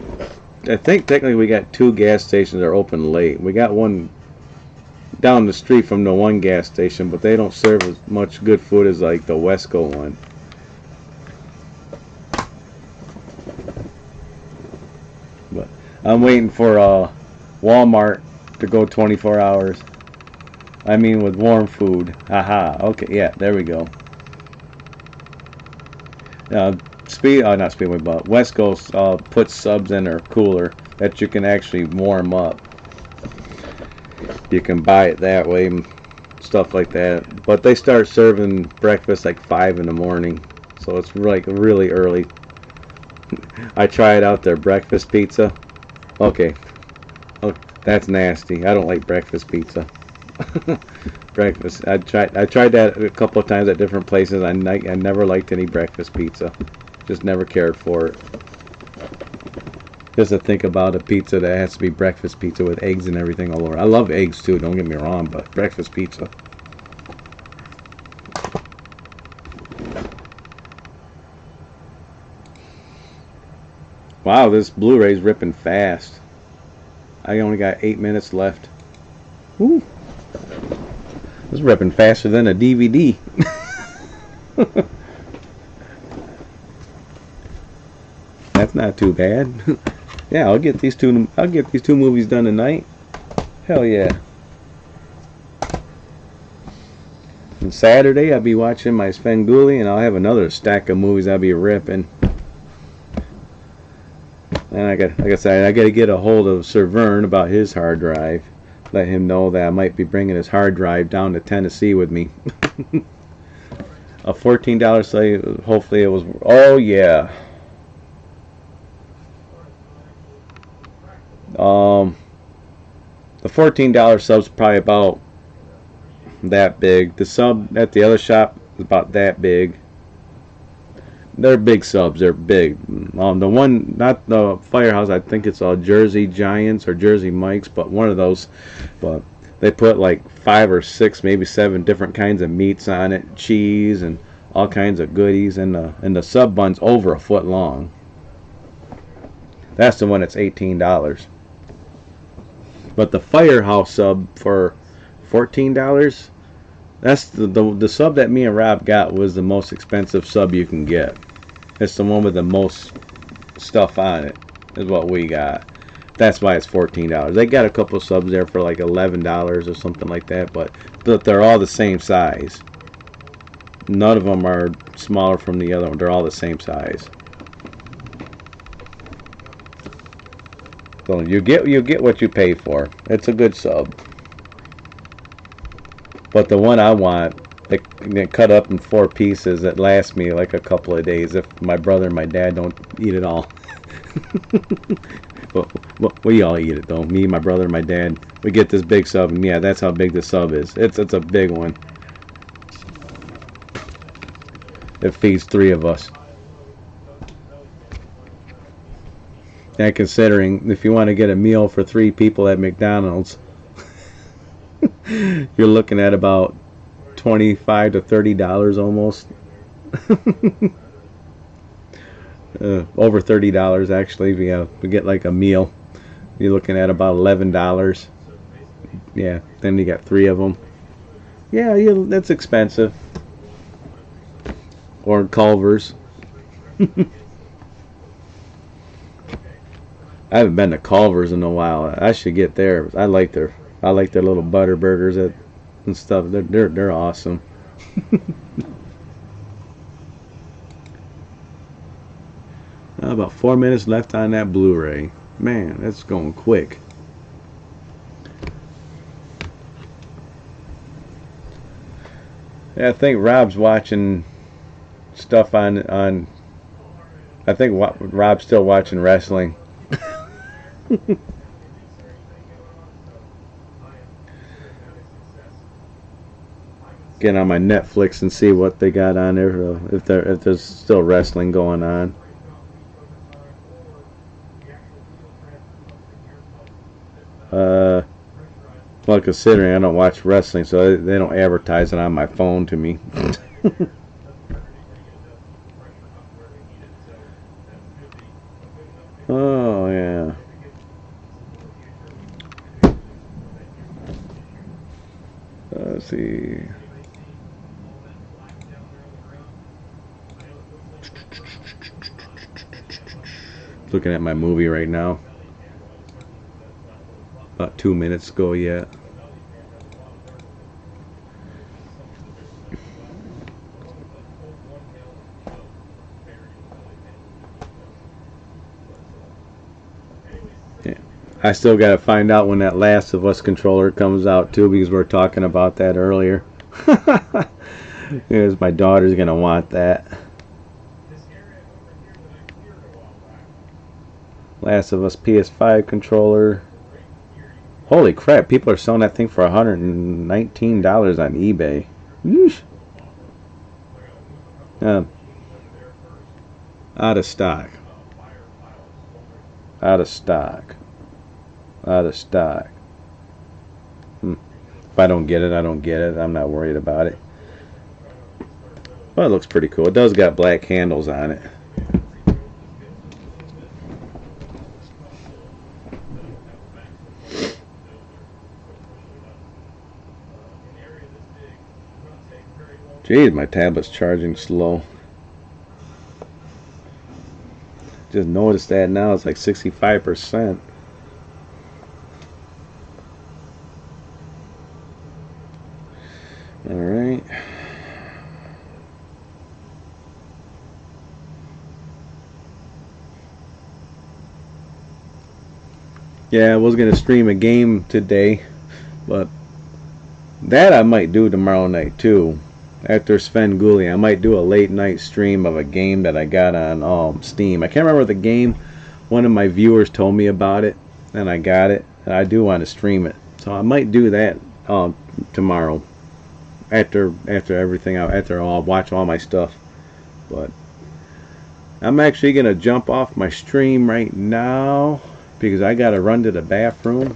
I think technically we got 2 gas stations that are open late. We got one down the street from the one gas station, but they don't serve as much good food as like the Wesco one. But I'm waiting for Walmart to go 24 hours. I mean with warm food. Haha. Okay, yeah, there we go. Not Speedway, but West Coast puts subs in their cooler that you can actually warm up. You can buy it that way, stuff like that. But they start serving breakfast like 5 in the morning, so it's like really early. I tried out their breakfast pizza. Okay, oh, that's nasty. I don't like breakfast pizza. Breakfast. I tried that a couple of times at different places. I never liked any breakfast pizza. Just never cared for it. Just to think about a pizza that has to be breakfast pizza with eggs and everything all over. I love eggs too, don't get me wrong, but breakfast pizza. Wow, this Blu-ray's ripping fast. I only got 8 minutes left. Woo! It's ripping faster than a DVD. That's not too bad. Yeah, I'll get these two movies done tonight. Hell yeah. And Saturday I'll be watching my Svengoolie, and I'll have another stack of movies I'll be ripping. And like I said, I got to get a hold of Sir Vern about his hard drive. Let him know that I might be bringing his hard drive down to Tennessee with me. A $14 sale. Hopefully it was. Oh yeah. The $14 sub's probably about that big. The sub at the other shop is about that big. They're big subs. They're big. The one, not the Firehouse, I think it's Jersey Giants or Jersey Mikes, but one of those. But they put like 5 or 6, maybe 7 different kinds of meats on it, cheese and all kinds of goodies, and the sub bun's over a foot long. That's the one that's $18. But the Firehouse sub for $14, that's the sub that me and Rob got was the most expensive sub you can get. It's the one with the most stuff on it, is what we got. That's why it's $14. They got a couple subs there for like $11 or something like that, but they're all the same size. None of them are smaller from the other one. They're all the same size. So you get what you pay for. It's a good sub. But the one I want, they cut up in 4 pieces that last me like a couple of days if my brother and my dad don't eat it all. But we all eat it though. Me, my brother, and my dad. We get this big sub, and yeah, that's how big the sub is. It's a big one. It feeds 3 of us. And considering if you want to get a meal for 3 people at McDonald's, you're looking at about $25 to $30 almost. Over $30 actually. We get like a meal. You're looking at about $11. Yeah, then you got 3 of them. Yeah, that's expensive. Or Culver's. I haven't been to Culver's in a while. I should get there. I like their little butter burgers and stuff. They're awesome. About 4 minutes left on that Blu-ray. Man, that's going quick. Yeah, I think Rob's watching stuff on. I think Rob's still watching wrestling. Get on my Netflix and see what they got on there, if there's still wrestling going on. Well, considering I don't watch wrestling, so they don't advertise it on my phone to me. Oh yeah. Let's see. Looking at my movie right now. About 2 minutes ago yet. I still got to find out when that Last of Us controller comes out too, because we were talking about that earlier. Because my daughter's gonna want that. Last of Us PS5 controller. Holy crap! People are selling that thing for $119 on eBay. Yeesh. Out of stock. Out of stock. Out of stock. If I don't get it, I don't get it. I'm not worried about it. Well, it looks pretty cool. It does got black handles on it. Jeez, my tablet's charging slow. Just noticed that now. It's like 65%. Alright. Yeah, I was going to stream a game today, but that I might do tomorrow night too. After Sven Gulli, I might do a late night stream of a game that I got on Steam. I can't remember the game. One of my viewers told me about it, and I got it, and I do want to stream it. So I might do that tomorrow. After everything out, after I'll watch all my stuff. But I'm actually gonna jump off my stream right now because I gotta run to the bathroom.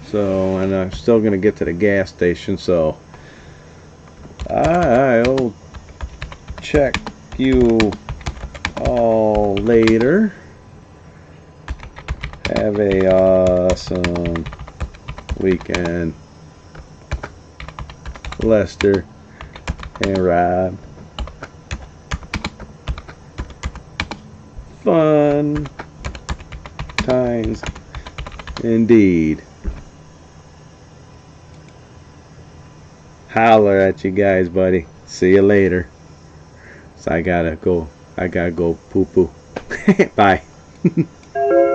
So, and I'm still gonna get to the gas station. So I'll check you all later. Have a awesome weekend. Lester and Rob. Fun times indeed. Holler at you guys, buddy. See you later. So I gotta go poo poo. Bye.